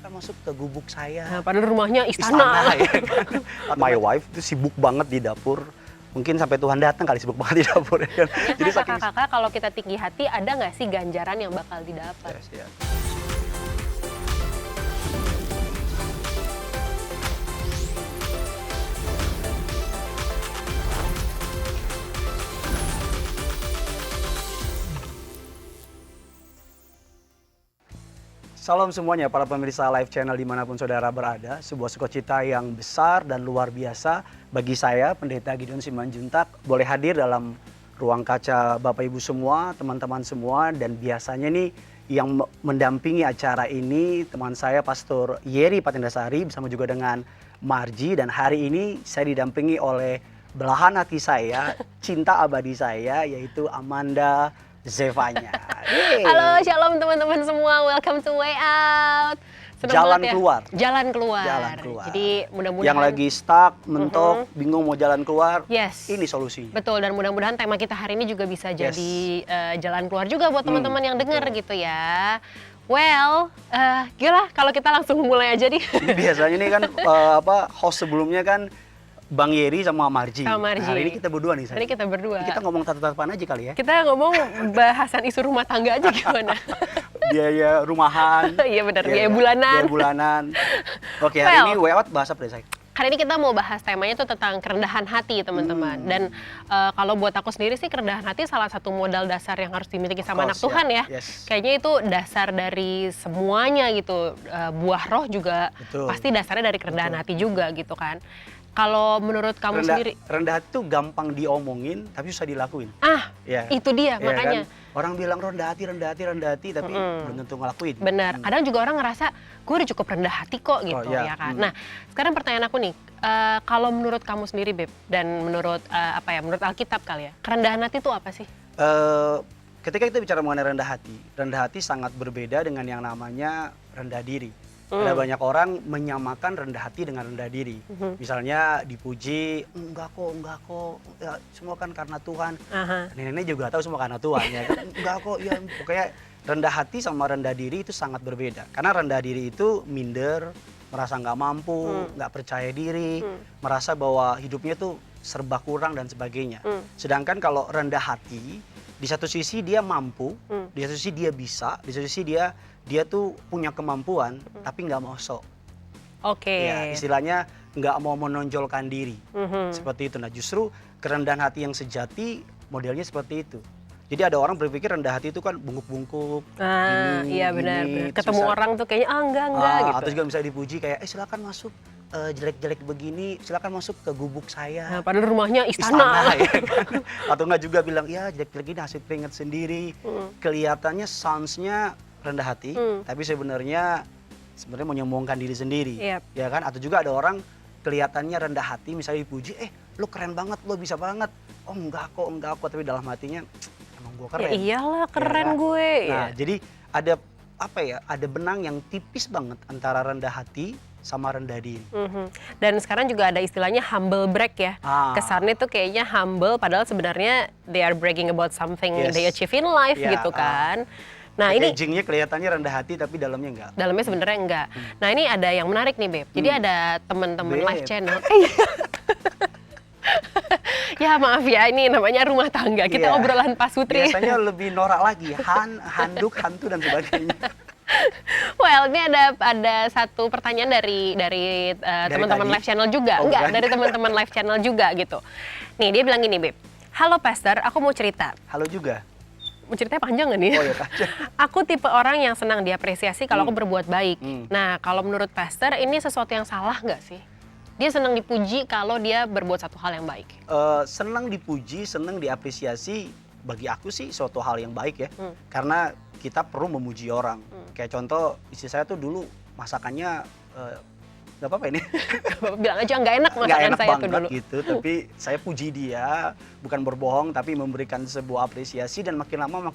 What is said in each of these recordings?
silakan masuk ke gubuk saya. Nah, padahal rumahnya istana. Ya kan? My wife itu sibuk banget di dapur. Mungkin sampai Tuhan datang kali sibuk banget di dapur. Ya kan? Jadi kakak-kakak kalau kita tinggi hati ada nggak sih ganjaran yang bakal didapat? Yes, ya. Salam semuanya para pemirsa live channel dimanapun saudara berada. Sebuah sukacita yang besar dan luar biasa bagi saya, Pendeta Gideon Simanjuntak, boleh hadir dalam ruang kaca Bapak Ibu semua, teman-teman semua. Dan biasanya nih yang mendampingi acara ini teman saya Pastor Yeri Patendasari bersama juga dengan Marji. Dan hari ini saya didampingi oleh belahan hati saya, cinta abadi saya, yaitu Amanda Zevanya. Hey. Halo, shalom teman-teman semua. Welcome to Way Out. Senang Jalan ya. keluar. Jalan keluar. Jalan keluar. Jadi mudah-mudahan yang lagi stuck, mentok, bingung mau jalan keluar. Yes. Ini solusinya. Betul, dan mudah-mudahan tema kita hari ini juga bisa jadi jalan keluar juga buat teman-teman yang dengar gitu ya. Well, gila kalau kita langsung mulai aja nih. Ini biasanya nih kan host sebelumnya kan Bang Yeri sama Marji. Sama Marji. Nah, hari ini kita berdua nih. Hari kita berdua. Kita ngomong tatap-tatapan aja kali ya. Kita ngomong bahasan isu rumah tangga aja gimana? Biaya rumahan. Iya benar, biaya bulanan. Biaya bulanan. Oke, hari ini Way Out bahas apa deh, saya? Hari ini kita mau bahas temanya tuh tentang kerendahan hati teman-teman. Dan kalau buat aku sendiri sih kerendahan hati salah satu modal dasar yang harus dimiliki sama anak Tuhan ya. Yes. Kayaknya itu dasar dari semuanya gitu. Buah roh juga pasti dasarnya dari kerendahan hati juga gitu kan. Kalau menurut kamu sendiri? Rendah hati tuh gampang diomongin tapi susah dilakuin. Ya. Itu dia makanya. Kan? Orang bilang rendah hati, tapi belum tentu ngelakuin. Benar. Kadang juga orang ngerasa gue udah cukup rendah hati kok gitu ya kan. Nah sekarang pertanyaan aku nih, kalau menurut kamu sendiri Beb dan menurut menurut Alkitab kali ya, kerendahan hati itu apa sih? Ketika kita bicara mengenai rendah hati sangat berbeda dengan yang namanya rendah diri. Ada banyak orang menyamakan rendah hati dengan rendah diri. Misalnya dipuji, enggak kok, ya, semua kan karena Tuhan. Nenek juga tahu semua karena Tuhan ya. Enggak kok, ya pokoknya rendah hati sama rendah diri itu sangat berbeda. Karena rendah diri itu minder, merasa nggak mampu, nggak percaya diri, merasa bahwa hidupnya tuh serba kurang dan sebagainya. Sedangkan kalau rendah hati, di satu sisi dia mampu, di satu sisi dia bisa, di satu sisi dia tuh punya kemampuan, tapi nggak mau sok. Ya, istilahnya nggak mau menonjolkan diri. Seperti itu. Nah justru kerendahan hati yang sejati modelnya seperti itu. Jadi ada orang berpikir rendah hati itu kan bungkuk-bungkuk. Iya benar. Ketemu orang tuh kayaknya enggak gitu. Atau juga bisa dipuji kayak silakan masuk jelek-jelek begini, silakan masuk ke gubuk saya. Nah, padahal rumahnya istana. Ya kan? Atau enggak juga bilang ya jelek-jelek ini hasil keringat sendiri. Kelihatannya sounds-nya rendah hati, tapi sebenarnya menyombongkan diri sendiri. Ya kan? Atau juga ada orang kelihatannya rendah hati, misalnya dipuji, lu keren banget, lu bisa banget. Oh enggak kok, tapi dalam hatinya emang gue keren. Ya iyalah keren ya, gue. Nah, jadi ada ada benang yang tipis banget antara rendah hati sama rendah diri. Dan sekarang juga ada istilahnya humble brag ya. Kesannya tuh kayaknya humble padahal sebenarnya they are bragging about something they achieve in life gitu kan. Nah ini packagingnya kelihatannya rendah hati tapi dalamnya enggak. Dalamnya sebenarnya enggak. Nah ini ada yang menarik nih Beb. Jadi ada teman-teman live channel. Ya maaf ya, ini namanya rumah tangga. Kita obrolan Pak Sutri. Biasanya lebih norak lagi, handuk, hantu dan sebagainya. Well, ini ada satu pertanyaan dari teman-teman live channel juga. Dari teman-teman live channel juga gitu. Nih dia bilang gini Beb. Halo Pastor, aku mau cerita. Halo juga. Mau ceritanya panjang nggak nih? Oh ya panjang. Aku tipe orang yang senang diapresiasi kalau aku berbuat baik. Nah kalau menurut Pastor ini sesuatu yang salah nggak sih? Dia senang dipuji kalau dia berbuat satu hal yang baik. Senang dipuji, senang diapresiasi, bagi aku sih suatu hal yang baik ya. Karena kita perlu memuji orang. Kayak contoh istri saya tuh dulu masakannya nggak apa-apa ini. Bilang aja nggak enak masakan saya tuh dulu. Gitu, tapi saya puji dia, bukan berbohong tapi memberikan sebuah apresiasi dan makin lama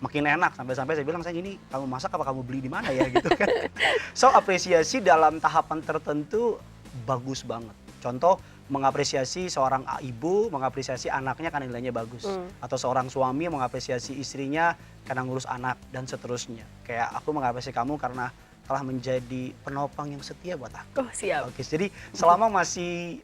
makin enak sampai saya bilang saya ini kamu masak apa kamu beli di mana ya gitu kan. So apresiasi dalam tahapan tertentu bagus banget. Contoh mengapresiasi seorang ibu, mengapresiasi anaknya karena nilainya bagus. Atau seorang suami mengapresiasi istrinya karena ngurus anak dan seterusnya. Kayak aku mengapresiasi kamu karena telah menjadi penopang yang setia buat aku. Oh, siap. Oke, jadi selama masih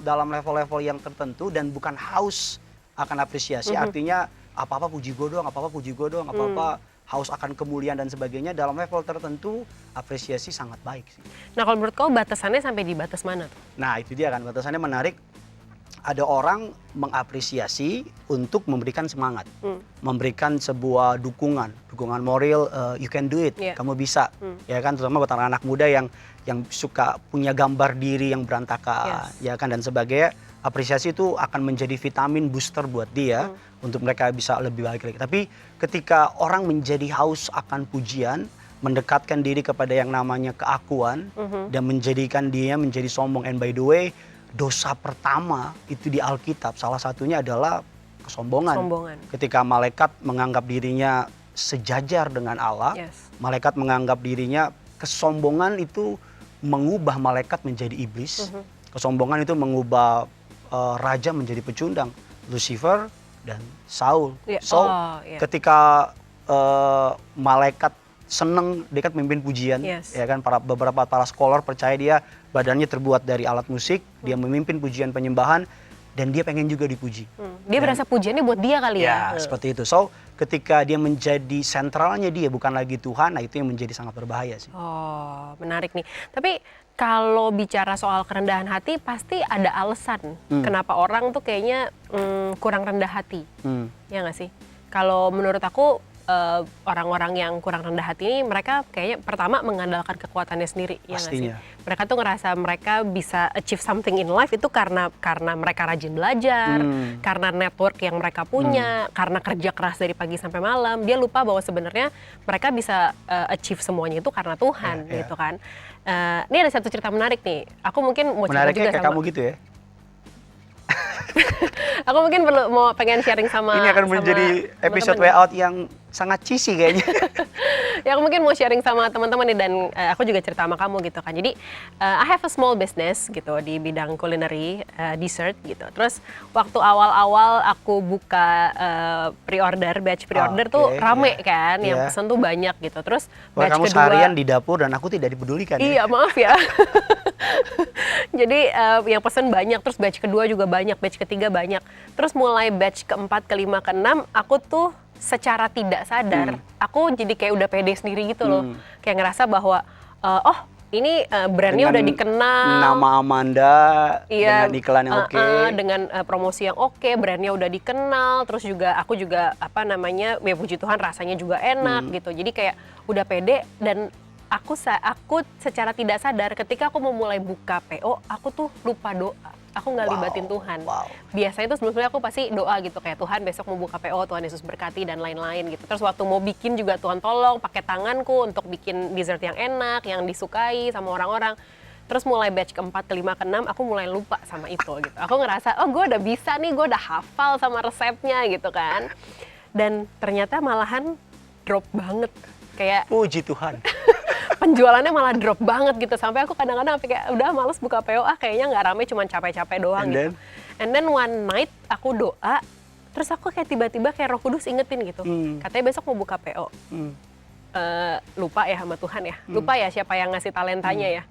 dalam level-level yang tertentu dan bukan haus akan apresiasi, artinya apa-apa puji gue doang, apa-apa puji gue doang, apa-apa haus akan kemuliaan dan sebagainya, dalam level tertentu apresiasi sangat baik sih. Nah, kalau menurut kau batasannya sampai di batas mana tuh? Nah, itu dia kan batasannya menarik. Ada orang mengapresiasi untuk memberikan semangat, memberikan sebuah dukungan moral, you can do it, kamu bisa, ya kan, terutama buat anak-anak muda yang suka punya gambar diri yang berantakan, ya kan, dan sebagainya. Apresiasi itu akan menjadi vitamin booster buat dia untuk mereka bisa lebih baik lagi. Tapi ketika orang menjadi haus akan pujian, mendekatkan diri kepada yang namanya keakuan dan menjadikan dia menjadi sombong, and by the way, dosa pertama itu di Alkitab salah satunya adalah kesombongan. Ketika malaikat menganggap dirinya sejajar dengan Allah, malaikat menganggap dirinya, kesombongan itu mengubah malaikat menjadi iblis. Kesombongan itu mengubah raja menjadi pecundang, Lucifer dan Saul. Ketika malaikat seneng dekat memimpin pujian, ya kan, beberapa para scholar percaya dia badannya terbuat dari alat musik, dia memimpin pujian penyembahan dan dia pengen juga dipuji. Dia berasa pujiannya buat dia kali ya. Seperti itu. So, ketika dia menjadi sentralnya dia bukan lagi Tuhan, nah itu yang menjadi sangat berbahaya sih. Oh, menarik nih. Tapi kalau bicara soal kerendahan hati pasti ada alasan kenapa orang tuh kayaknya kurang rendah hati. Ya nggak sih? Kalau menurut aku orang-orang yang kurang rendah hati ini, mereka kayaknya pertama mengandalkan kekuatannya sendiri. Ya nggak sih? Mereka tuh ngerasa mereka bisa achieve something in life itu karena mereka rajin belajar, karena network yang mereka punya, karena kerja keras dari pagi sampai malam. Dia lupa bahwa sebenarnya mereka bisa achieve semuanya itu karena Tuhan, gitu kan. Ini ada satu cerita menarik nih. Aku mungkin mau cerita juga kayak sama kamu gitu ya. Aku mungkin pengen sharing sama ini akan menjadi episode way out yang sangat cheesy kayaknya. Ya, aku mungkin mau sharing sama teman-teman nih, dan aku juga cerita sama kamu gitu kan. Jadi I have a small business gitu di bidang culinary, dessert gitu. Terus waktu awal-awal aku buka batch pre-order tuh rame kan, yang pesan tuh banyak gitu. Terus batch kamu kedua seharian di dapur dan aku tidak dipedulikan. Iya, maaf ya. Jadi yang pesan banyak, terus batch kedua juga banyak, batch ketiga banyak. Terus mulai batch keempat, kelima, keenam, aku tuh secara tidak sadar, aku jadi kayak udah pede sendiri gitu loh. Kayak ngerasa bahwa, oh ini brandnya udah dikenal. Nama Amanda, dengan iklan yang oke. Dengan promosi yang oke, brandnya udah dikenal. Terus juga aku juga ya puji Tuhan rasanya juga enak gitu. Jadi kayak udah pede, dan aku secara tidak sadar ketika aku mau mulai buka PO, aku tuh lupa doa. Aku nggak libatin Tuhan. Biasanya tuh sebelumnya aku pasti doa gitu, kayak Tuhan besok mau buka PO, Tuhan Yesus berkati dan lain-lain gitu. Terus waktu mau bikin juga Tuhan tolong pakai tanganku untuk bikin dessert yang enak, yang disukai sama orang-orang. Terus mulai batch keempat, kelima, keenam, aku mulai lupa sama itu gitu. Aku ngerasa, oh gue udah bisa nih, gue udah hafal sama resepnya gitu kan. Dan ternyata malahan drop banget. Kayak puji Tuhan. Penjualannya malah drop banget gitu, sampai aku kadang-kadang kayak udah males buka PO, kayaknya nggak rame, cuman capek-capek doang gitu. And then one night aku doa, terus aku kayak tiba-tiba kayak Roh Kudus ingetin gitu, katanya besok mau buka PO. Lupa ya sama Tuhan ya, lupa ya siapa yang ngasih talentanya ya.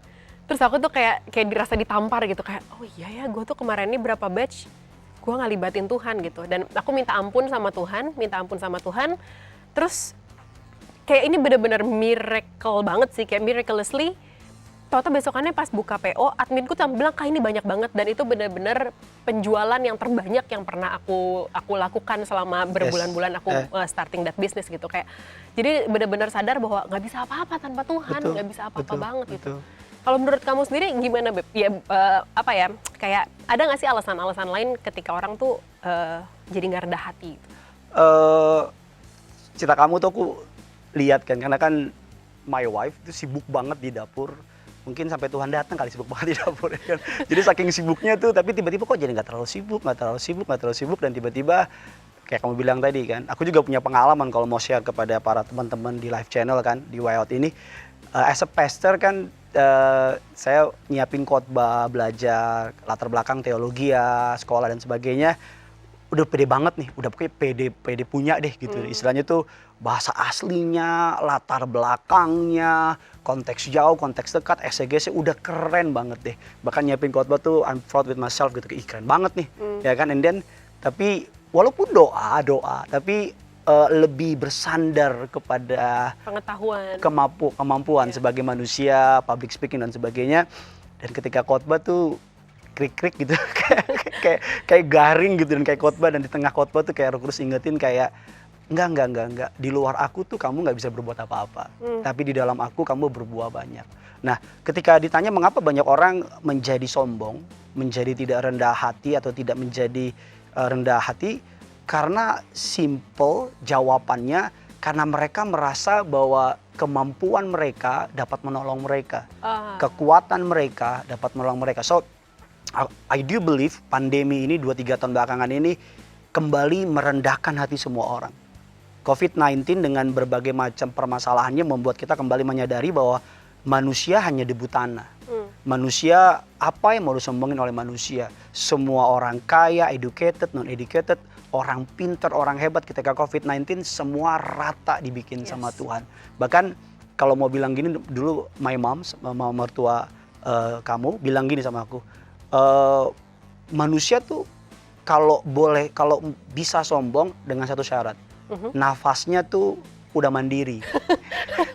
Terus aku tuh kayak dirasa ditampar gitu, kayak oh iya ya, gue tuh kemarin ini berapa batch gue nggak libatin Tuhan gitu. Dan aku minta ampun sama Tuhan, terus kayak ini bener-bener miracle banget sih, kayak miraculously. Ternyata besokannya pas buka PO, adminku tuh bilang, Kak ini banyak banget. Dan itu bener-bener penjualan yang terbanyak yang pernah aku lakukan selama berbulan-bulan aku starting that business gitu. Kayak jadi bener-bener sadar bahwa nggak bisa apa-apa tanpa Tuhan, nggak bisa apa-apa banget gitu. Kalau menurut kamu sendiri gimana, Beb? Ya kayak ada nggak sih alasan-alasan lain ketika orang tuh jadi nggak rendah hati? Cerita kamu tuh aku lihat kan, karena kan my wife itu sibuk banget di dapur, mungkin sampai Tuhan datang kali sibuk banget di dapur ya kan. Jadi saking sibuknya tuh, tapi tiba-tiba kok jadi nggak terlalu sibuk, dan tiba-tiba kayak kamu bilang tadi kan, aku juga punya pengalaman kalau mau share kepada para teman-teman di live channel kan, di Way Out ini. As a pastor kan, saya nyiapin khotbah, belajar latar belakang teologi ya, sekolah dan sebagainya. udah pede banget nih, udah pokoknya pede punya deh gitu. Istilahnya tuh bahasa aslinya, latar belakangnya, konteks jauh, konteks dekat, eksegese udah keren banget deh. Bahkan nyiapin khotbah tuh I'm proud with myself gitu, ih keren banget nih. Ya kan, and then tapi walaupun doa, tapi lebih bersandar kepada Pengetahuan. kemampuan sebagai manusia, public speaking dan sebagainya. Dan ketika khotbah tuh krik-krik gitu, kayak garing gitu, dan kayak khotbah, dan di tengah khotbah tuh kayak terus ingetin kayak enggak, di luar aku tuh kamu nggak bisa berbuat apa-apa, tapi di dalam aku kamu berbuah banyak. Nah, ketika ditanya mengapa banyak orang menjadi sombong, menjadi tidak rendah hati atau tidak menjadi rendah hati, karena simple jawabannya, karena mereka merasa bahwa kemampuan mereka dapat menolong mereka, kekuatan mereka dapat menolong mereka. So I do believe pandemi ini 2-3 tahun belakangan ini kembali merendahkan hati semua orang. COVID-19 dengan berbagai macam permasalahannya membuat kita kembali menyadari bahwa manusia hanya debu tanah. Manusia, apa yang mau disombongin oleh manusia? Semua orang kaya, educated, non-educated, orang pintar, orang hebat, ketika COVID-19 semua rata dibikin sama Tuhan. Bahkan kalau mau bilang gini, dulu my mom, mertua kamu bilang gini sama aku, manusia tuh kalau bisa sombong dengan satu syarat, nafasnya tuh udah mandiri.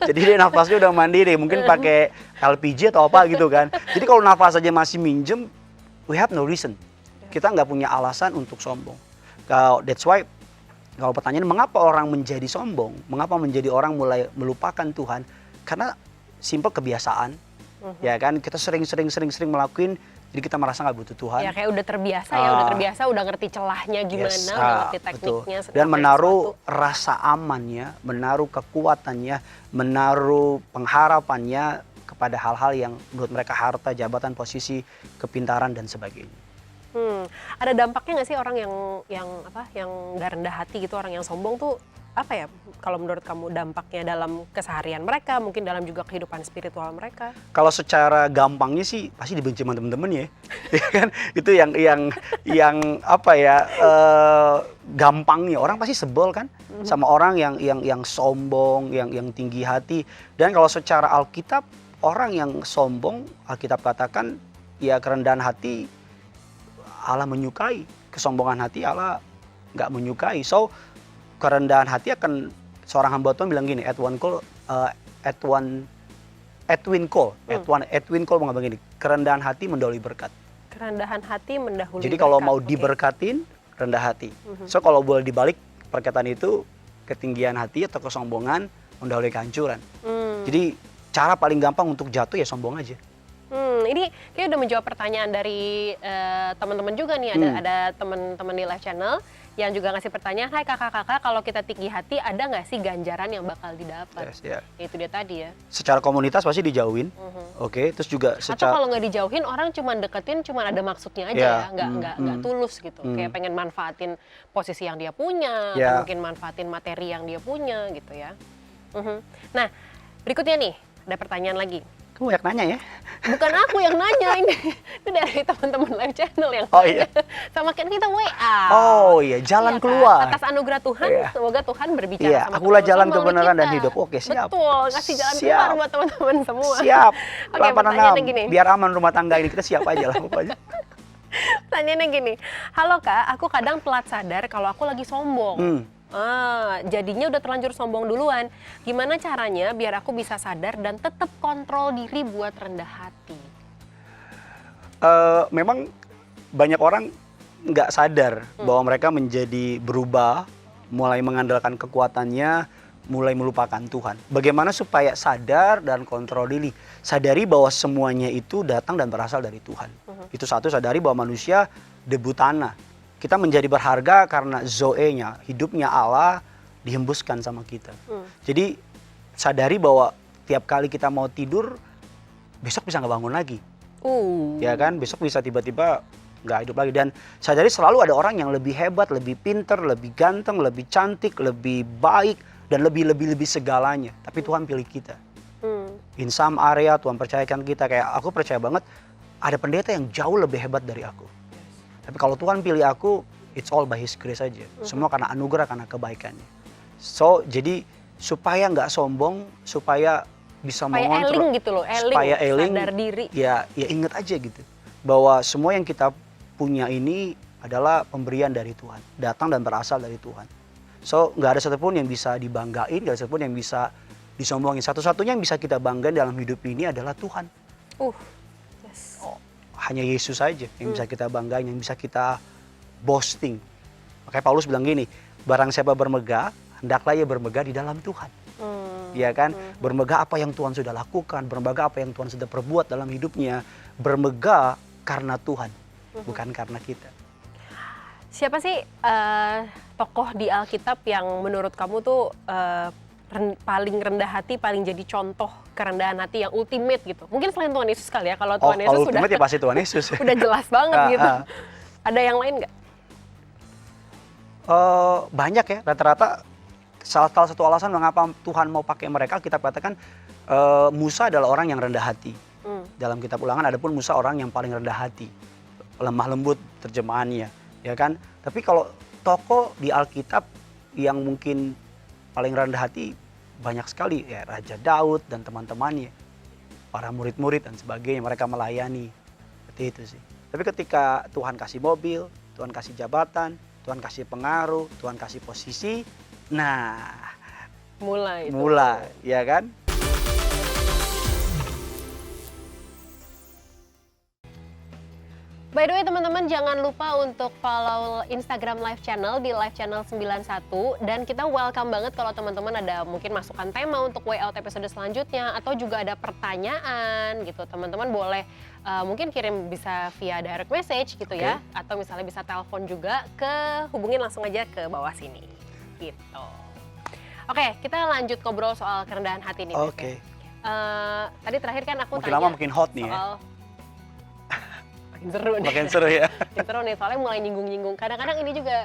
Jadi dia nafasnya udah mandiri, mungkin pakai LPG atau apa gitu kan. Jadi kalau nafas aja masih minjem, we have no reason. Kita nggak punya alasan untuk sombong. That's why kalau pertanyaan mengapa orang menjadi sombong, mengapa menjadi orang mulai melupakan Tuhan, karena simple kebiasaan. Ya kan, kita sering melakuin, jadi kita merasa nggak butuh Tuhan. Ya kayak udah terbiasa udah ngerti celahnya gimana, udah ngerti tekniknya. Dan menaruh rasa amannya, menaruh kekuatannya, menaruh pengharapannya kepada hal-hal yang menurut mereka harta, jabatan, posisi, kepintaran dan sebagainya. Ada dampaknya nggak sih orang yang nggak rendah hati gitu, orang yang sombong tuh apa ya, kalau menurut kamu dampaknya dalam keseharian mereka, mungkin dalam juga kehidupan spiritual mereka? Kalau secara gampangnya sih pasti dibenci sama temen-temen ya, ya kan? Itu yang apa ya, gampangnya orang pasti sebel kan sama orang yang sombong, yang tinggi hati. Dan kalau secara Alkitab, orang yang sombong, Alkitab katakan ya kerendahan hati Allah menyukai, kesombongan hati Allah nggak menyukai. So kerendahan hati akan, seorang hamba Tuhan bilang gini, Edwin Cole mau ngomong gini, kerendahan hati mendahului berkat. Kerendahan hati mendahului Jadi kalau berkat. mau diberkatin, rendah hati. So kalau boleh dibalik perkataan itu, ketinggian hati atau kesombongan mendahului kehancuran. Jadi cara paling gampang untuk jatuh ya sombong aja. Ini kayak udah menjawab pertanyaan dari teman-teman juga nih. Ada teman-teman di live channel yang juga ngasih pertanyaan, hai kakak-kakak, kalau kita tinggi hati ada nggak sih ganjaran yang bakal didapat? Itu dia tadi ya. Secara komunitas pasti dijauhin, oke. Terus juga atau kalau nggak dijauhin, orang cuma deketin, cuma ada maksudnya aja ya, nggak tulus gitu. Kayak pengen manfaatin posisi yang dia punya, atau mungkin manfaatin materi yang dia punya gitu ya. Nah, berikutnya nih, ada pertanyaan lagi. Kamu banyak nanya ya? Bukan aku yang nanya, ini dari teman-teman live channel yang nanya. Sama kan kita WA. Oh iya, jalan keluar. Kan? Atas anugerah Tuhan, semoga Tuhan berbicara sama akulah jalan kebenaran dan hidup. Oke, siap. Betul, ngasih jalan keluar buat teman-teman semua. Siap. Oke, pertanyaannya gini. Biar aman rumah tangga ini, kita siap aja lah pokoknya. Pertanyaannya gini, halo Kak, aku kadang telat sadar kalau aku lagi sombong. Jadinya udah terlanjur sombong duluan. Gimana caranya biar aku bisa sadar dan tetap kontrol diri buat rendah hati? Memang banyak orang nggak sadar bahwa mereka menjadi berubah, mulai mengandalkan kekuatannya, mulai melupakan Tuhan. Bagaimana supaya sadar dan kontrol diri? Sadari bahwa semuanya itu datang dan berasal dari Tuhan. Itu satu, sadari bahwa manusia debu tanah. Kita menjadi berharga karena Zoe-nya, hidupnya Allah dihembuskan sama kita. Jadi sadari bahwa tiap kali kita mau tidur, besok bisa nggak bangun lagi. Ya kan, besok bisa tiba-tiba nggak hidup lagi. Dan sadari selalu ada orang yang lebih hebat, lebih pinter, lebih ganteng, lebih cantik, lebih baik, dan lebih segalanya. Tapi Tuhan pilih kita. In some area Tuhan percayakan kita, kayak aku percaya banget ada pendeta yang jauh lebih hebat dari aku. Tapi kalau Tuhan pilih aku, it's all by His grace aja. Semua karena anugerah, karena kebaikannya. So jadi supaya nggak sombong, supaya bisa Supaya mengontrol, eling gitu loh, supaya eling, sadar diri. ya ingat aja gitu bahwa semua yang kita punya ini adalah pemberian dari Tuhan, datang dan berasal dari Tuhan. So nggak ada satupun yang bisa dibanggain, nggak ada satupun yang bisa disombongin. Satu-satunya yang bisa kita banggain dalam hidup ini adalah Tuhan. Yes. Hanya Yesus saja yang bisa kita banggain, yang bisa kita boasting. Makanya Paulus bilang gini, barang siapa bermegah, hendaklah ia bermegah di dalam Tuhan. Ya kan? Bermegah apa yang Tuhan sudah lakukan, bermegah apa yang Tuhan sudah perbuat dalam hidupnya, bermegah karena Tuhan, bukan karena kita. Siapa sih tokoh di Alkitab yang menurut kamu tuh paling rendah hati, paling jadi contoh kerendahan hati yang ultimate gitu? Mungkin selain Tuhan Yesus kali ya, kalau Tuhan Yesus kalau sudah ultimate ya pasti Tuhan Yesus. udah jelas banget gitu. Ada yang lain nggak? Banyak ya, rata-rata salah satu alasan mengapa Tuhan mau pakai mereka, kita katakan Musa adalah orang yang rendah hati. Dalam kitab Ulangan ada pun Musa orang yang paling rendah hati, lemah lembut terjemahannya, ya kan? Tapi kalau tokoh di Alkitab yang mungkin paling rendah hati banyak sekali, ya Raja Daud dan teman-temannya, para murid-murid dan sebagainya, mereka melayani, seperti itu sih. Tapi ketika Tuhan kasih mobil, Tuhan kasih jabatan, Tuhan kasih pengaruh, Tuhan kasih posisi, nah Mulai, ya kan? By the way teman-teman, jangan lupa untuk follow Instagram Live Channel di Live Channel 91. Dan kita welcome banget kalau teman-teman ada mungkin masukan tema untuk way out episode selanjutnya, atau juga ada pertanyaan gitu. Teman-teman boleh mungkin kirim bisa via direct message gitu ya, atau misalnya bisa telepon juga, hubungin langsung aja ke bawah sini gitu. Oke, kita lanjut ngobrol soal kerendahan hati nih. Tadi terakhir kan aku makin tanya lama makin hot nih soal ya. makin seru nih. Makin seru ya. Makin seru nih, soalnya mulai nyinggung-nyinggung. Kadang-kadang ini juga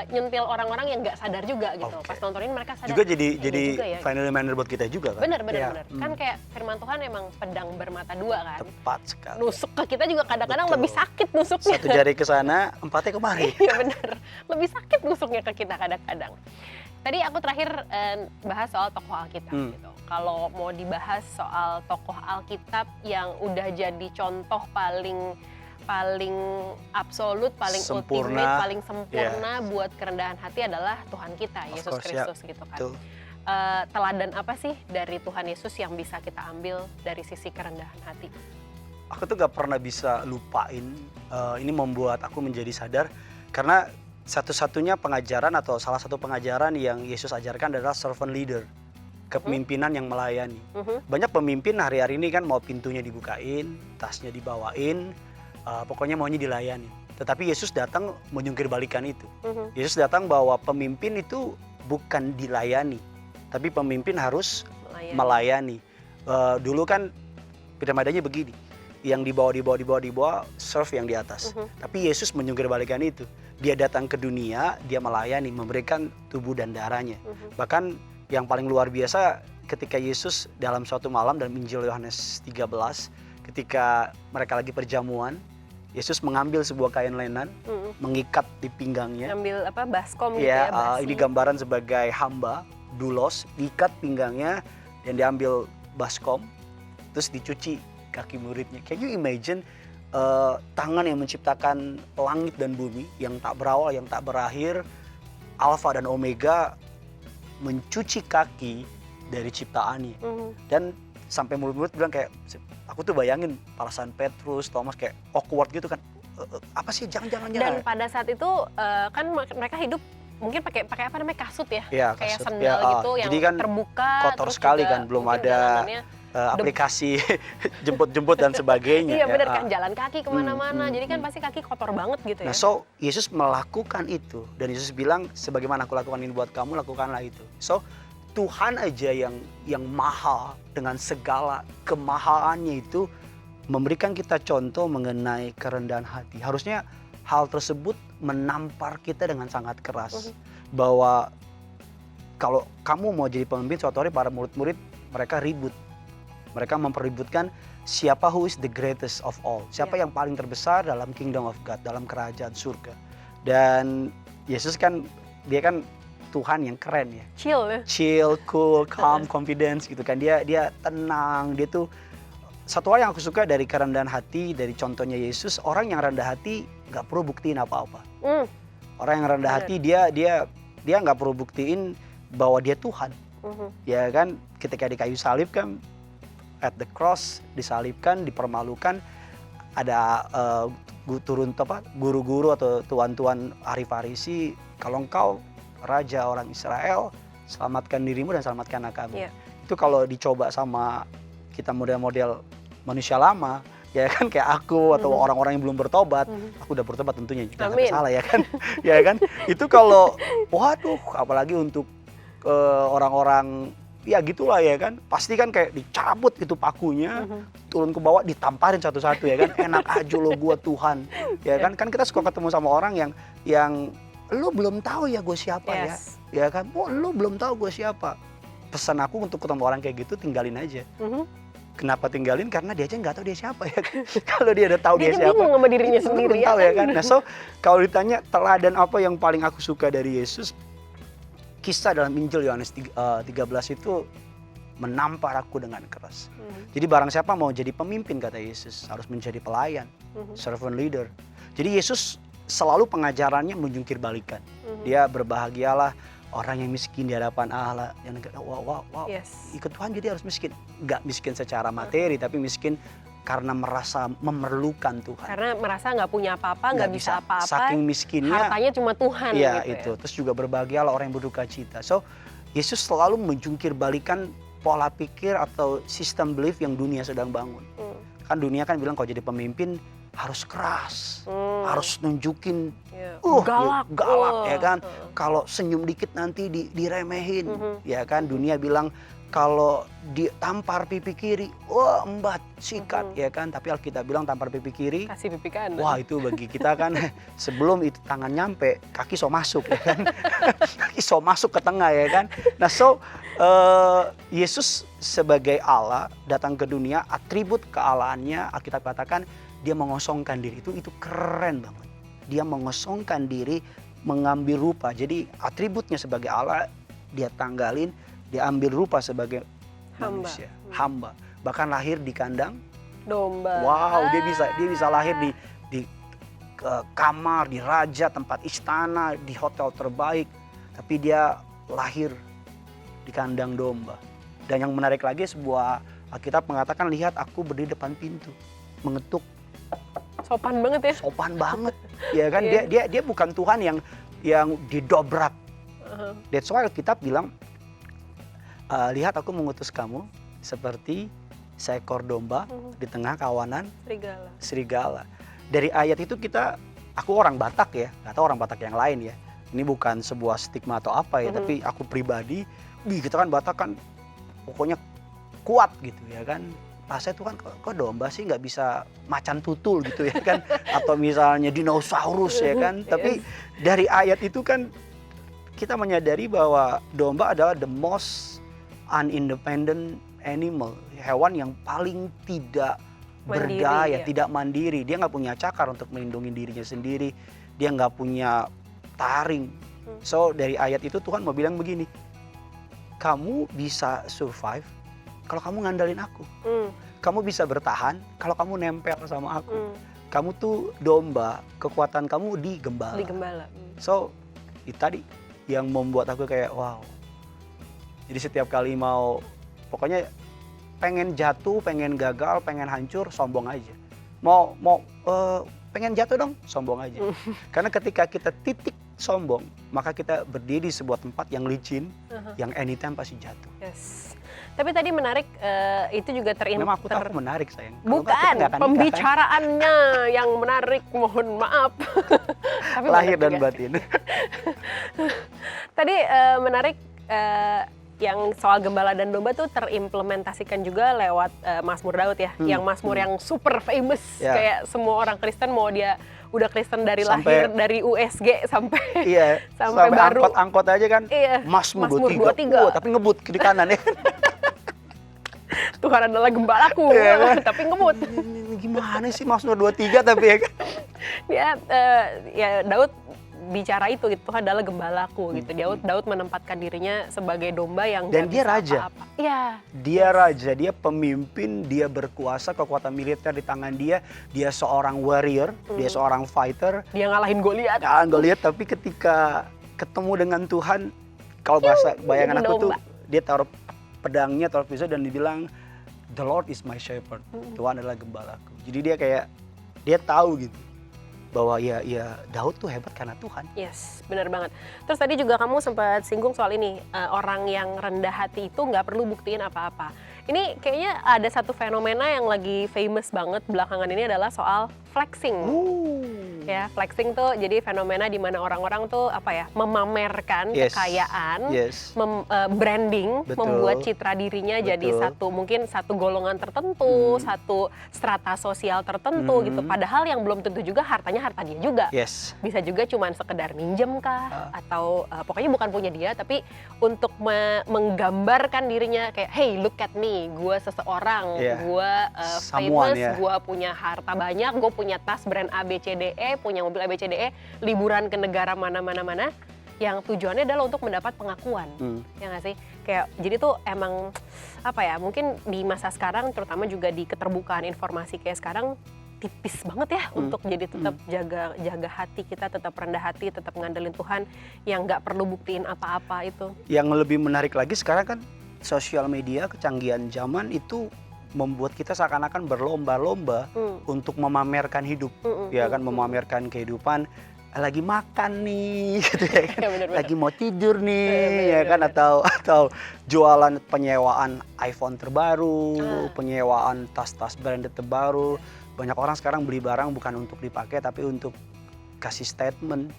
nyentil orang-orang yang nggak sadar juga gitu. Pas nontonin mereka sadar. Juga jadi juga ya. final reminder buat kita juga kan. Bener. Kan kayak firman Tuhan emang pedang bermata dua kan. Tepat sekali. Nusuk ke kita juga kadang-kadang lebih sakit nusuknya. Satu jari ke sana, empatnya kemari. Iya bener. Lebih sakit nusuknya ke kita kadang-kadang. Tadi aku terakhir bahas soal tokoh Alkitab gitu. Kalau mau dibahas soal tokoh Alkitab yang udah jadi contoh paling absolut, paling ultimate, paling sempurna buat kerendahan hati adalah Tuhan kita, Yesus Kristus gitu kan. Teladan apa sih dari Tuhan Yesus yang bisa kita ambil dari sisi kerendahan hati? Aku tuh gak pernah bisa lupain, ini membuat aku menjadi sadar, karena satu-satunya pengajaran atau salah satu pengajaran yang Yesus ajarkan adalah servant leader, kepemimpinan yang melayani. Banyak pemimpin hari-hari ini kan mau pintunya dibukain, tasnya dibawain, pokoknya maunya dilayani. Tetapi Yesus datang menyungkir balikan itu. Yesus datang bahwa pemimpin itu bukan dilayani, tapi pemimpin harus melayani. Dulu kan piramidanya begini, yang di bawah, serve yang di atas. Tapi Yesus menyungkir balikan itu. Dia datang ke dunia, dia melayani, memberikan tubuh dan darahnya. Bahkan yang paling luar biasa ketika Yesus dalam suatu malam dalam Injil Yohanes 13, ketika mereka lagi perjamuan, Yesus mengambil sebuah kain lenan, mengikat di pinggangnya. Ambil baskom gitu ya, basi. Ini gambaran sebagai hamba, doulos, diikat pinggangnya dan diambil baskom, terus dicuci kaki muridnya. Can you imagine tangan yang menciptakan langit dan bumi, yang tak berawal, yang tak berakhir, Alfa dan Omega, mencuci kaki dari ciptaannya. Dan sampai murid-murid bilang kayak, aku tuh bayangin perasaan Petrus, Thomas kayak awkward gitu kan. Apa sih, jangan. Dan pada saat itu kan mereka hidup mungkin pakai apa namanya, kasut ya, kayak kasut. sendal gitu yang jadi kan terbuka, kotor sekali kan, belum ada aplikasi jemput-jemput dan sebagainya. Iya benar kan, jalan kaki kemana-mana, jadi kan pasti kaki kotor banget gitu ya. Nah so Yesus melakukan itu, dan Yesus bilang sebagaimana aku lakukan ini buat kamu, lakukanlah itu. So Tuhan aja yang mahal dengan segala kemahalannya itu memberikan kita contoh mengenai kerendahan hati. Harusnya hal tersebut menampar kita dengan sangat keras. Bahwa kalau kamu mau jadi pemimpin, suatu hari para murid-murid mereka ribut. Mereka mempeributkan siapa who is the greatest of all. Siapa yang paling terbesar dalam kingdom of God, dalam kerajaan surga. Dan Yesus kan dia kan Tuhan yang keren ya. Chill ya. Chill, cool, calm, confidence gitu kan. Dia tenang, dia tuh satu hal yang aku suka dari kerendahan hati, dari contohnya Yesus, orang yang rendah hati nggak perlu buktiin apa-apa. Orang yang rendah hati dia nggak perlu buktiin bahwa dia Tuhan. Ya kan, ketika di kayu salib kan, at the cross, disalibkan, dipermalukan, ada guru-guru atau tuan-tuan ahli Farisi, kalau engkau raja orang Israel, selamatkan dirimu dan selamatkan kami. Itu kalau dicoba sama kita model-model manusia lama, ya kan, kayak aku atau orang-orang yang belum bertobat, aku udah bertobat tentunya, jangan sampai salah ya kan. Ya kan, itu kalau waduh, apalagi untuk orang-orang ya gitulah ya kan, pasti kan kayak dicabut itu pakunya, turun ke bawah, ditamparin satu-satu ya kan, enak aja lo gua Tuhan. Ya kan, kan kita suka ketemu sama orang yang lo belum tahu ya gue siapa ya kan, lo belum tahu gue siapa. Pesan aku untuk ketemu orang kayak gitu, tinggalin aja. Kenapa tinggalin? Karena dia aja nggak tahu dia siapa ya. Kalau dia udah tahu dia siapa, bingung sama dirinya sendiri ya. Tahu ya kan. Nah, so kalau ditanya teladan apa yang paling aku suka dari Yesus, kisah dalam Injil Yohanes 13 itu menampar aku dengan keras. Jadi barang siapa mau jadi pemimpin, kata Yesus, harus menjadi pelayan, servant leader. Jadi Yesus selalu pengajarannya menjungkir balikan. Dia berbahagialah orang yang miskin di hadapan Allah. Yang ikut Tuhan jadi harus miskin. Nggak miskin secara materi, tapi miskin karena merasa memerlukan Tuhan. Karena merasa nggak punya apa-apa, nggak bisa apa-apa. Saking miskinnya. Hartanya cuma Tuhan. Iya, gitu itu. Ya. Terus juga berbahagialah orang yang berduka cita. So, Yesus selalu menjungkir balikan pola pikir atau sistem belief yang dunia sedang bangun. Kan dunia kan bilang kalau jadi pemimpin harus keras, harus nunjukin galak ya kan. Kalau senyum dikit nanti diremehin, ya kan. Dunia bilang kalau ditampar pipi kiri, wah embat, sikat, ya kan. Tapi Alkitab bilang tampar pipi kiri, kasih pipi kanan. Wah, itu bagi kita kan sebelum itu tangan nyampe, kaki so masuk ya kan. Kaki so masuk ke tengah ya kan. Nah, so Yesus sebagai Allah datang ke dunia, atribut kealahannya Alkitab katakan dia mengosongkan diri. Itu keren banget. Dia mengosongkan diri, mengambil rupa. Jadi atributnya sebagai Allah dia tanggalin, dia ambil rupa sebagai manusia, hamba. Bahkan lahir di kandang domba. Wow, dia bisa lahir di kamar, di raja, tempat istana, di hotel terbaik. Tapi dia lahir di kandang domba. Dan yang menarik lagi, sebuah Alkitab mengatakan, lihat aku berdiri depan pintu, mengetuk. Sopan banget ya. Sopan banget, ya kan. Dia bukan Tuhan yang didobrak. That's why Alkitab bilang, lihat aku mengutus kamu seperti seekor domba di tengah kawanan serigala. Dari ayat itu aku orang Batak ya, nggak tahu orang Batak yang lain ya. Ini bukan sebuah stigma atau apa ya, tapi aku pribadi, kita kan Batak kan pokoknya kuat gitu ya kan. Rasanya tuh kan kok domba sih nggak bisa macan tutul gitu ya kan, atau misalnya dinosaurus ya kan. Tapi dari ayat itu kan kita menyadari bahwa domba adalah the most unindependent animal, hewan yang paling tidak berdaya, tidak mandiri. Dia nggak punya cakar untuk melindungi dirinya sendiri, dia nggak punya taring. So dari ayat itu Tuhan mau bilang begini, kamu bisa survive kalau kamu ngandalin aku. Kamu bisa bertahan kalau kamu nempel sama aku. Kamu tuh domba, kekuatan kamu di gembala. So itu tadi yang membuat aku kayak wow. Jadi setiap kali pokoknya pengen jatuh, pengen gagal, pengen hancur, sombong aja. Pengen jatuh dong, sombong aja. Karena ketika kita titik sombong, maka kita berdiri di sebuah tempat yang licin, yang anytime pasti jatuh. Yes. Tapi tadi menarik, itu juga Memang aku menarik, sayang. Bukan, pembicaraannya yang menarik, mohon maaf. Tapi lahir dan batin. Tadi menarik, yang soal gembala dan domba tuh terimplementasikan juga lewat Mazmur Daud ya. Yang Mazmur yang super famous, kayak semua orang Kristen, mau dia udah Kristen dari lahir, dari USG sampai baru angkot aja kan. Mazmur 23. Tapi ngebut di kanan ya. Tuhan adalah gembalaku, tapi ngebut. Gimana sih Mazmur 23 tapi ya kan? Ya Daud bicara itu gitu, Tuhan adalah gembalaku gitu. Daud menempatkan dirinya sebagai domba yang Dan nggak dia bisa raja. apa-apa. Iya. Dia raja, dia pemimpin, dia berkuasa, kekuatan militer di tangan dia. Dia seorang warrior, dia seorang fighter. Dia ngalahin Goliat. Jangan gue lihat, tapi ketika ketemu dengan Tuhan, kalau bahasa bayangan jadi aku tuh, domba. dia taruh pedangnya, taruh pisau dan dibilang, The Lord is my shepherd. Tuhan adalah gembalaku. Jadi dia kayak, dia tahu gitu bahwa ya Daud tuh hebat karena Tuhan. Yes, benar banget. Terus tadi juga kamu sempat singgung soal ini, orang yang rendah hati itu nggak perlu buktiin apa-apa. Ini kayaknya ada satu fenomena yang lagi famous banget belakangan ini adalah soal flexing. Ya, flexing tuh jadi fenomena di mana orang-orang tuh memamerkan kekayaan, branding, Betul. membuat citra dirinya jadi mungkin satu golongan tertentu, satu strata sosial tertentu gitu. Padahal yang belum tentu juga hartanya harta dia juga. Bisa juga cuman sekedar minjem kah atau pokoknya bukan punya dia, tapi untuk menggambarkan dirinya kayak, hey look at me, gue seseorang, gue famous, gue punya harta banyak, gue punya tas brand ABCDE, punya mobil ABCDE, liburan ke negara mana-mana, yang tujuannya adalah untuk mendapat pengakuan, ya nggak sih? Kayak jadi tuh emang mungkin di masa sekarang, terutama juga di keterbukaan informasi kayak sekarang, tipis banget ya untuk jadi tetap jaga hati kita, tetap rendah hati, tetap ngandelin Tuhan, yang nggak perlu buktiin apa-apa itu. Yang lebih menarik lagi sekarang kan sosial media, kecanggihan zaman itu membuat kita seakan-akan berlomba-lomba untuk memamerkan hidup, ya kan, memamerkan kehidupan, lagi makan nih, gitu ya kan, lagi mau tidur nih, ya kan, atau jualan penyewaan iPhone terbaru, penyewaan tas-tas branded terbaru. Banyak orang sekarang beli barang bukan untuk dipakai, tapi untuk kasih statement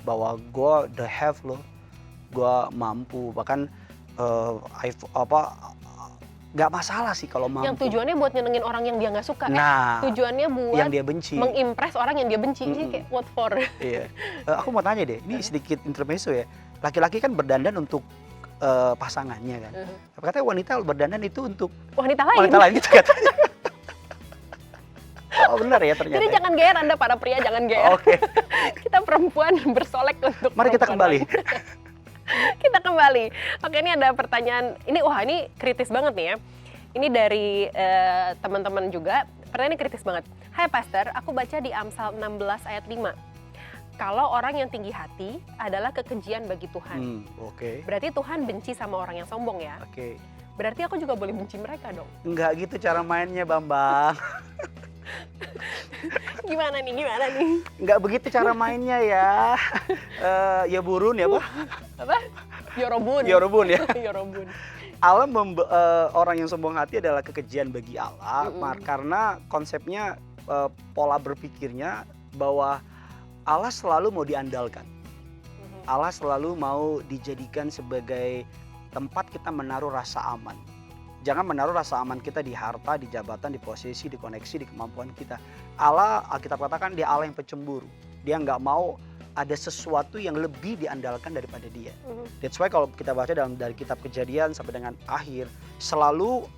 bahwa gue the have loh, gue mampu, bahkan nggak masalah sih kalau mampu. Yang tujuannya buat nyenengin orang yang dia nggak suka. Nah, tujuannya buat yang dia benci, mengimpress orang yang dia benci. Jadi kayak what for? Iya. Aku mau tanya deh, ini sedikit intermezzo ya. Laki-laki kan berdandan untuk pasangannya kan. Tapi katanya wanita berdandan itu untuk wanita lain. Wanita lain gitu katanya. Oh benar ya ternyata. Jadi jangan GR Anda para pria, jangan GR. Oke. Kita perempuan bersolek untuk. Mari kita kembali. Kita kembali. Oke, ini ada pertanyaan. Ini kritis banget nih ya. Ini dari teman-teman juga. Pertanyaan ini kritis banget. Hai Pastor, aku baca di Amsal 16 ayat 5. Kalau orang yang tinggi hati adalah kekejian bagi Tuhan. Berarti Tuhan benci sama orang yang sombong ya? Berarti aku juga boleh benci mereka dong? Enggak gitu cara mainnya, Bambang. Gimana nih? Enggak begitu cara mainnya ya. Ya burun ya, Pak? Apa? Yorobun ya. Yorobun. Allah orang yang sombong hati adalah kekejian bagi Allah, karena konsepnya, pola berpikirnya bahwa Allah selalu mau diandalkan. Allah selalu mau dijadikan sebagai tempat kita menaruh rasa aman. Jangan menaruh rasa aman kita di harta, di jabatan, di posisi, di koneksi, di kemampuan kita. Allah, Alkitab katakan dia Allah yang pencemburu. Dia nggak mau ada sesuatu yang lebih diandalkan daripada dia. That's why kalau kita baca dari kitab Kejadian sampai dengan akhir, selalu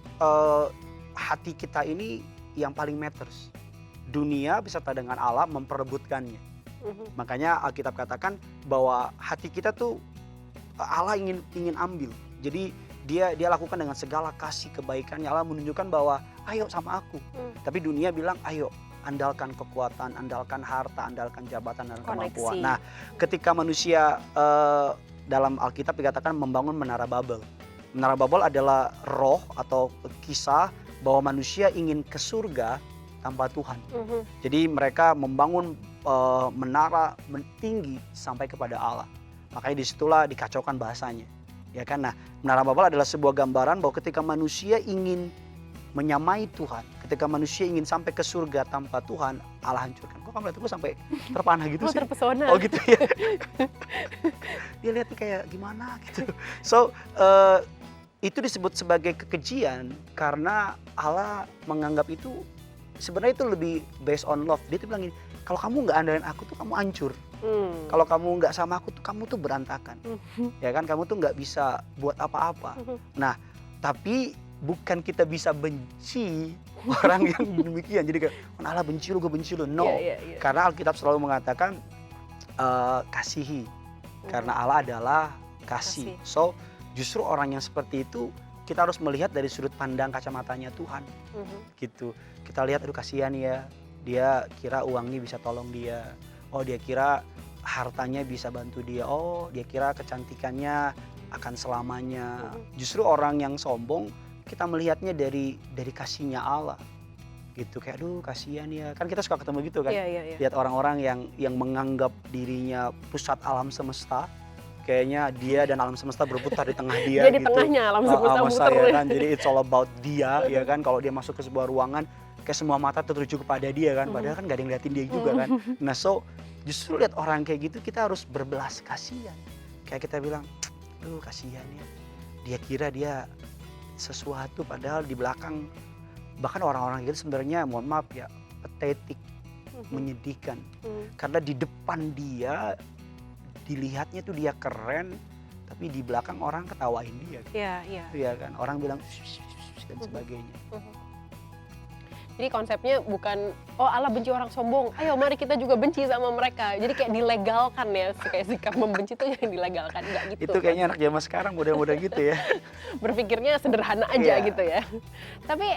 hati kita ini yang paling matters. Dunia beserta dengan Allah memperebutkannya. Makanya Alkitab katakan bahwa hati kita tuh Allah ingin ambil. Jadi dia lakukan dengan segala kasih kebaikannya. Allah menunjukkan bahwa ayo sama aku. Tapi dunia bilang ayo andalkan kekuatan, andalkan harta, andalkan jabatan dan kemampuan. Nah, ketika manusia dalam Alkitab dikatakan membangun menara Babel. Menara Babel adalah roh atau kisah bahwa manusia ingin ke surga tanpa Tuhan. Jadi mereka membangun menara tinggi sampai kepada Allah. Makanya disitulah dikacaukan bahasanya. Ya kan? Nah, menara Babel adalah sebuah gambaran bahwa ketika manusia ingin menyamai Tuhan, ketika manusia ingin sampai ke surga tanpa Tuhan, Allah hancurkan. Kok kamu lihat gue sampai terpanah gitu sih? Terpesona. Oh gitu ya. Dia lihat kayak gimana gitu. So, itu disebut sebagai kekejian karena Allah menganggap itu sebenarnya itu lebih based on love. Dia tuh bilang gini, kalau kamu nggak andalin aku tuh kamu hancur. Kalau kamu nggak sama aku tuh kamu tuh berantakan. Ya kan, kamu tuh nggak bisa buat apa-apa. Nah, tapi bukan kita bisa benci orang yang demikian. Jadi kayak, Allah benci lu, gue benci lu. No, karena Alkitab selalu mengatakan kasihi. Karena Allah adalah kasih. So justru orang yang seperti itu kita harus melihat dari sudut pandang kacamatanya Tuhan. Gitu. Kita lihat, aduh kasihan ya, dia kira uangnya bisa tolong dia. Oh dia kira hartanya bisa bantu dia. Oh dia kira kecantikannya akan selamanya. Justru orang yang sombong kita melihatnya dari kasihnya Allah. Gitu, kayak aduh kasihan ya, kan kita suka ketemu gitu kan. Lihat orang-orang yang menganggap dirinya pusat alam semesta, kayaknya dia dan alam semesta berputar di tengah dia jadi gitu. tengahnya alam semesta muter ya kan, jadi it's all about dia ya kan. Kalau dia masuk ke sebuah ruangan kayak semua mata tertuju kepada dia kan, padahal kan gak ada yang ngeliatin dia juga kan. Nah so justru lihat orang kayak gitu kita harus berbelas kasihan. Kayak kita bilang, aduh kasihan ya, dia kira dia sesuatu padahal di belakang. Bahkan orang-orang itu sebenarnya mohon maaf ya, patetik, menyedihkan. Karena di depan dia dilihatnya tuh dia keren, tapi di belakang orang ketawain dia. Iya kan, orang bilang dan sebagainya. Jadi konsepnya bukan, oh Allah benci orang sombong, ayo mari kita juga benci sama mereka. Jadi kayak dilegalkan ya, kayak sikap membenci itu yang dilegalkan, enggak gitu. Itu kayaknya anak zaman sekarang mudah-mudahan gitu ya. Berpikirnya sederhana aja gitu ya. Tapi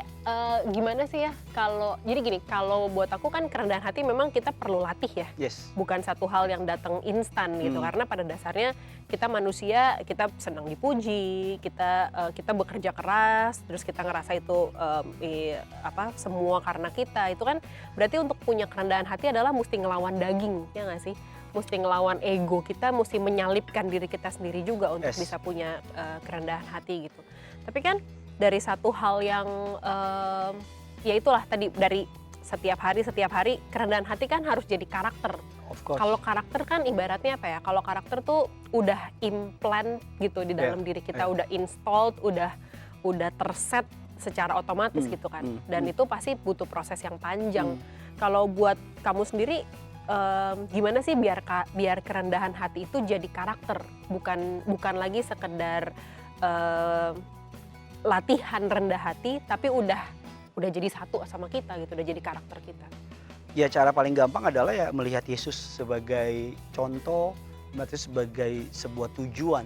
gimana sih ya kalau, jadi gini, kalau buat aku kan kerendahan hati memang kita perlu latih ya. Bukan satu hal yang datang instan gitu, karena pada dasarnya kita manusia, kita senang dipuji, kita bekerja keras, terus kita ngerasa itu semua karena kita. Itu kan berarti untuk punya kerendahan hati adalah mesti ngelawan daging, ya nggak sih? Mesti ngelawan ego kita, mesti menyalipkan diri kita sendiri juga untuk bisa punya kerendahan hati gitu. Tapi kan dari satu hal yang ya itulah tadi, dari setiap hari kerendahan hati kan harus jadi karakter. Kalau karakter kan ibaratnya apa ya? Kalau karakter tuh udah implant gitu di dalam diri kita, udah installed, udah terset secara otomatis gitu kan. Dan itu pasti butuh proses yang panjang. Kalau buat kamu sendiri gimana sih biar kerendahan hati itu jadi karakter, bukan lagi sekedar latihan rendah hati, tapi udah jadi satu sama kita gitu, udah jadi karakter kita. Ya cara paling gampang adalah ya melihat Yesus sebagai contoh, berarti sebagai sebuah tujuan.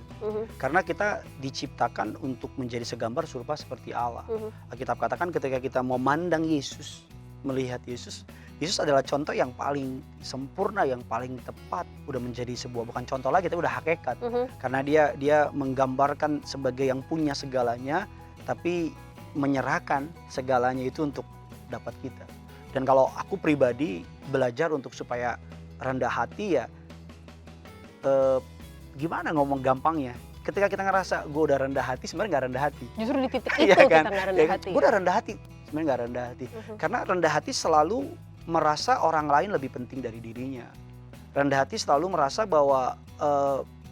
Karena kita diciptakan untuk menjadi segambar serupa seperti Allah. Alkitab katakan ketika kita memandang Yesus, melihat Yesus, Yesus adalah contoh yang paling sempurna, yang paling tepat. Udah menjadi sebuah, bukan contoh lagi, tapi udah hakikat. Karena dia menggambarkan sebagai yang punya segalanya, tapi menyerahkan segalanya itu untuk dapat kita. Dan kalau aku pribadi belajar untuk supaya rendah hati ya, gimana ngomong gampangnya, ketika kita ngerasa gue udah rendah hati, sebenarnya nggak rendah hati. Justru di titik itu kita nggak rendah hati. Gue udah rendah hati, sebenarnya nggak rendah hati. Karena rendah hati selalu merasa orang lain lebih penting dari dirinya. Rendah hati selalu merasa bahwa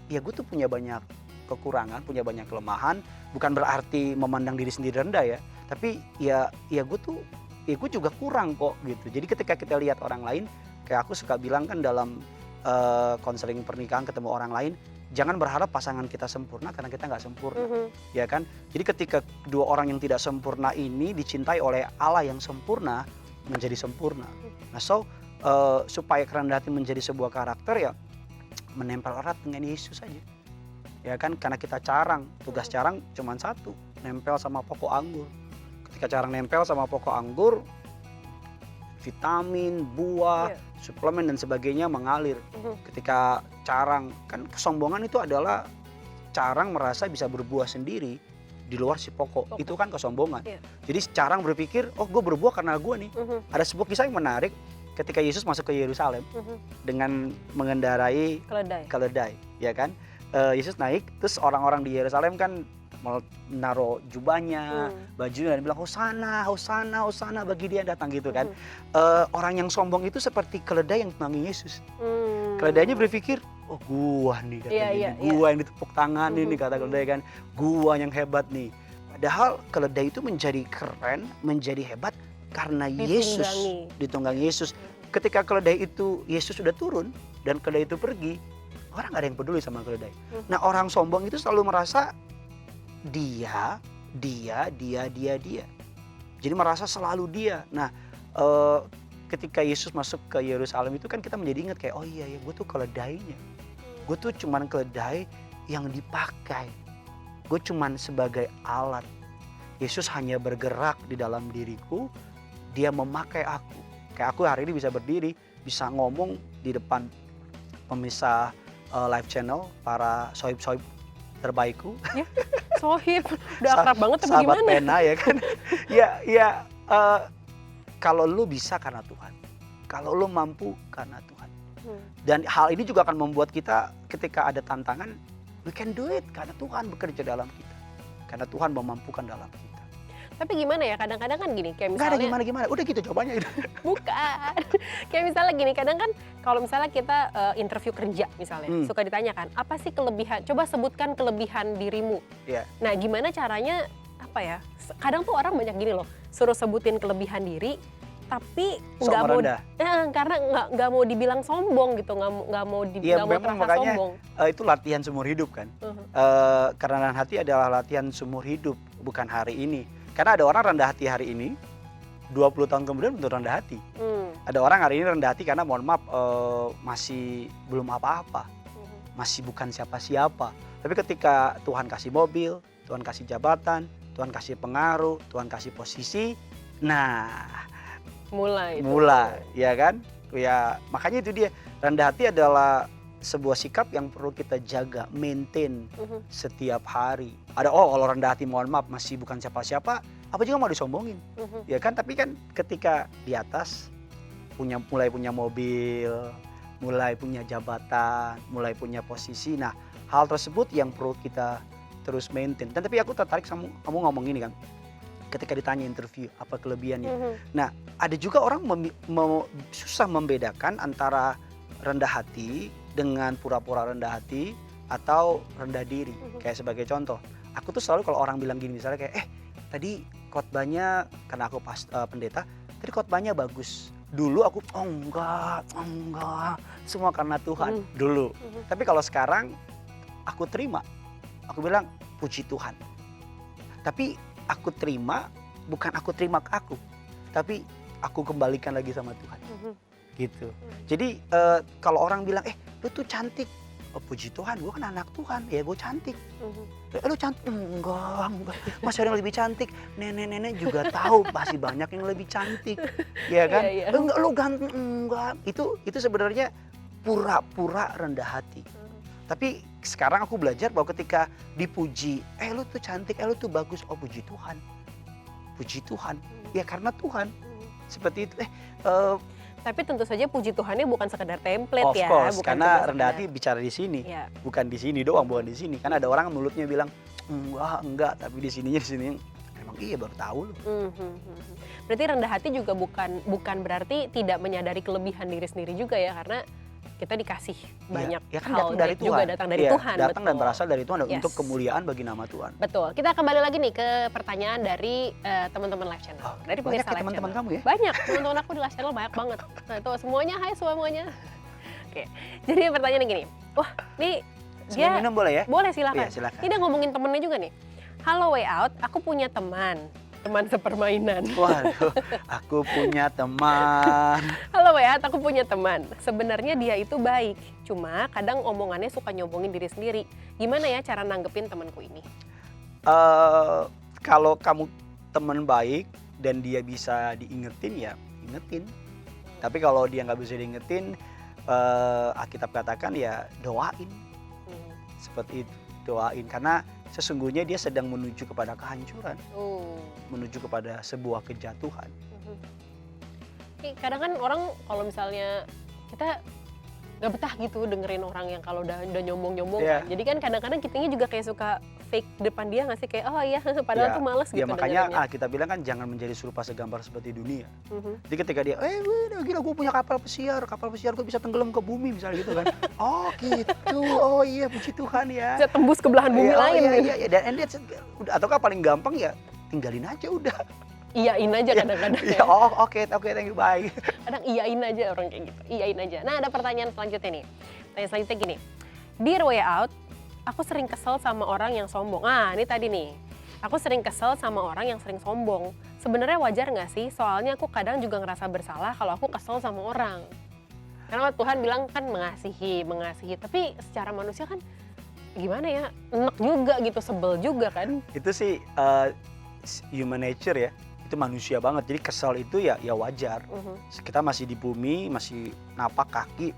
ya gue tuh punya banyak kekurangan, punya banyak kelemahan. Bukan berarti memandang diri sendiri rendah ya, tapi ya gue juga kurang kok gitu. Jadi ketika kita lihat orang lain, kayak aku suka bilang kan dalam konseling pernikahan ketemu orang lain, jangan berharap pasangan kita sempurna karena kita nggak sempurna, ya kan? Jadi ketika dua orang yang tidak sempurna ini dicintai oleh Allah yang sempurna, menjadi sempurna. Nah supaya kerendahan hati menjadi sebuah karakter ya menempel erat dengan Yesus aja, ya kan? Karena kita carang, tugas carang cuma satu, nempel sama pokok anggur. Ketika carang nempel sama pokok anggur, vitamin, buah, suplemen dan sebagainya mengalir. Ketika carang, kan kesombongan itu adalah carang merasa bisa berbuah sendiri di luar si pokok. Itu kan kesombongan. Jadi carang berpikir, oh gue berbuah karena gue nih. Ada sebuah kisah yang menarik ketika Yesus masuk ke Yerusalem dengan mengendarai keledai, ya kan? Yesus naik, terus orang-orang di Yerusalem kan menaruh jubahnya, bajunya, dan bilang Hosana, Hosana, Hosana bagi dia yang datang gitu kan. Orang yang sombong itu seperti keledai yang tenangi Yesus. Keledainya berpikir, oh gua nih katanya, gua yang ditepuk tangan ini kata keledai kan, gua yang hebat nih. Padahal keledai itu menjadi keren, menjadi hebat karena Yesus, ditunggangi Yesus. Ketika keledai itu, Yesus sudah turun dan keledai itu pergi, orang gak ada yang peduli sama keledai. Nah orang sombong itu selalu merasa dia. Jadi merasa selalu dia. Nah ketika Yesus masuk ke Yerusalem itu kan kita menjadi ingat kayak, oh iya ya, gue tuh keledainya. Gue tuh cuman keledai yang dipakai. Gue cuman sebagai alat. Yesus hanya bergerak di dalam diriku, dia memakai aku. Kayak aku hari ini bisa berdiri, bisa ngomong di depan pemirsa live channel, para sohib-sohib terbaikku. Ya, sohib, udah akrab banget apa sahabat gimana? pena ya kan. ya kalau lu bisa karena Tuhan. Kalau lu mampu karena Tuhan. Dan hal ini juga akan membuat kita ketika ada tantangan, we can do it karena Tuhan bekerja dalam kita. Karena Tuhan memampukan dalam kita. Tapi gimana ya, kadang-kadang kan gini, kayak Nggak ada misalnya gimana-gimana, udah gitu jawabannya. bukan. Kayak misalnya gini, kadang kan kalau misalnya kita interview kerja misalnya, suka ditanyakan, apa sih kelebihan, coba sebutkan kelebihan dirimu. Iya. Nah gimana caranya, apa ya, kadang tuh orang banyak gini loh, suruh sebutin kelebihan diri, tapi Sok nggak mau, merendah. karena nggak mau dibilang sombong gitu, nggak mau Iya, nggak mau memang terasa makanya sombong. itu latihan seumur hidup kan. Kerendahan hati adalah latihan seumur hidup, bukan hari ini. Karena ada orang rendah hati hari ini, 20 tahun kemudian belum rendah hati. Ada orang hari ini rendah hati karena mohon maaf masih belum apa-apa, masih bukan siapa-siapa. Tapi ketika Tuhan kasih mobil, Tuhan kasih jabatan, Tuhan kasih pengaruh, Tuhan kasih posisi, nah Mulai, ya kan? Ya makanya itu dia, rendah hati adalah sebuah sikap yang perlu kita jaga, maintain setiap hari. Ada kalau rendah hati mohon maaf masih bukan siapa-siapa, apa juga mau disombongin, ya kan? Tapi kan ketika di atas mulai punya mobil, mulai punya jabatan, mulai punya posisi, nah hal tersebut yang perlu kita terus maintain. Dan tapi aku tertarik sama kamu ngomong ini kan, ketika ditanya interview apa kelebihannya. Nah ada juga orang susah membedakan antara rendah hati dengan pura-pura rendah hati atau rendah diri. Kayak sebagai contoh, aku tuh selalu kalau orang bilang gini misalnya kayak, tadi khotbahnya, karena aku pendeta, tadi khotbahnya bagus. Dulu aku, enggak, semua karena Tuhan dulu. Tapi kalau sekarang aku terima, aku bilang puji Tuhan. Tapi aku terima, bukan aku terima ke aku, tapi aku kembalikan lagi sama Tuhan. Gitu. Jadi kalau orang bilang, lu tuh cantik, oh puji Tuhan, gue kan anak Tuhan, ya gue cantik. Lu cantik, enggak, masih ada yang lebih cantik. Nenek-nenek juga tahu masih banyak yang lebih cantik, ya kan? Enggak, lu ganteng, enggak. Itu sebenarnya pura-pura rendah hati. Tapi sekarang aku belajar bahwa ketika dipuji, lu tuh cantik, lu tuh bagus, oh puji Tuhan, ya karena Tuhan. Seperti itu. Tapi tentu saja puji Tuhannya bukan sekedar template of ya. course, Bukan karena rendah hati bicara di sini, ya. Bukan di sini doang, bukan di sini. Kan ada orang mulutnya bilang enggak, tapi di sini emang iya baru tahu loh. Berarti rendah hati juga bukan berarti tidak menyadari kelebihan diri sendiri juga ya, karena kita dikasih banyak ya kan hal datang dari juga Tuhan. datang dari Tuhan. Datang dan betul. berasal dari Tuhan Yes. untuk kemuliaan bagi nama Tuhan. Betul. Kita kembali lagi nih ke pertanyaan dari teman-teman live channel. Dari Banyak pemirsa ya live teman-teman channel. kamu ya? Banyak, teman-teman aku di live channel banyak banget. Nah itu semuanya, hai semuanya. Oke, jadi pertanyaannya gini. Wah, nih dia minum boleh ya? Boleh, silakan. Iya, silakan. Ini dia ngomongin temennya juga nih. Halo way out, aku punya teman sepermainan. Waduh, aku punya teman. Halo way out, aku punya teman. Sebenarnya dia itu baik, cuma kadang omongannya suka nyombongin diri sendiri. Gimana ya cara nanggepin temanku ini? Kalau kamu teman baik dan dia bisa diingetin, ya ingetin. Tapi kalau dia nggak bisa diingetin, Alkitab katakan ya doain. Seperti itu, doain. Karena sesungguhnya dia sedang menuju kepada kehancuran, menuju kepada sebuah kejatuhan. Kadang kan orang kalau misalnya kita nggak betah gitu dengerin orang yang kalau udah nyombong-nyombong kan. Jadi kan kadang-kadang kitanya juga kayak suka fake depan dia nggak sih, kayak oh iya padahal tuh males gitu. Ya makanya kita bilang kan jangan menjadi serupa segambar seperti dunia. Jadi ketika dia, gila gue punya kapal pesiar gue bisa tenggelam ke bumi misalnya gitu kan. Oh gitu, oh iya puji Tuhan ya. Bisa tembus ke belahan bumi lain. Iya. Dan ataukah paling gampang ya tinggalin aja udah. Iyain aja kadang-kadang. Ya, oke, thank you, bye. Kadang iyain aja orang kayak gitu, iyain aja. Nah ada pertanyaan selanjutnya nih. Pertanyaan selanjutnya gini. Dear way out, aku sering kesel sama orang yang sombong. Ini tadi nih. Aku sering kesel sama orang yang sering sombong. Sebenarnya wajar nggak sih? Soalnya aku kadang juga ngerasa bersalah kalau aku kesel sama orang. Karena Tuhan bilang kan mengasihi. Tapi secara manusia kan gimana ya? Enek juga gitu, sebel juga kan. Itu sih human nature ya. Itu manusia banget. Jadi kesel itu ya wajar. Kita masih di bumi, masih napak kaki,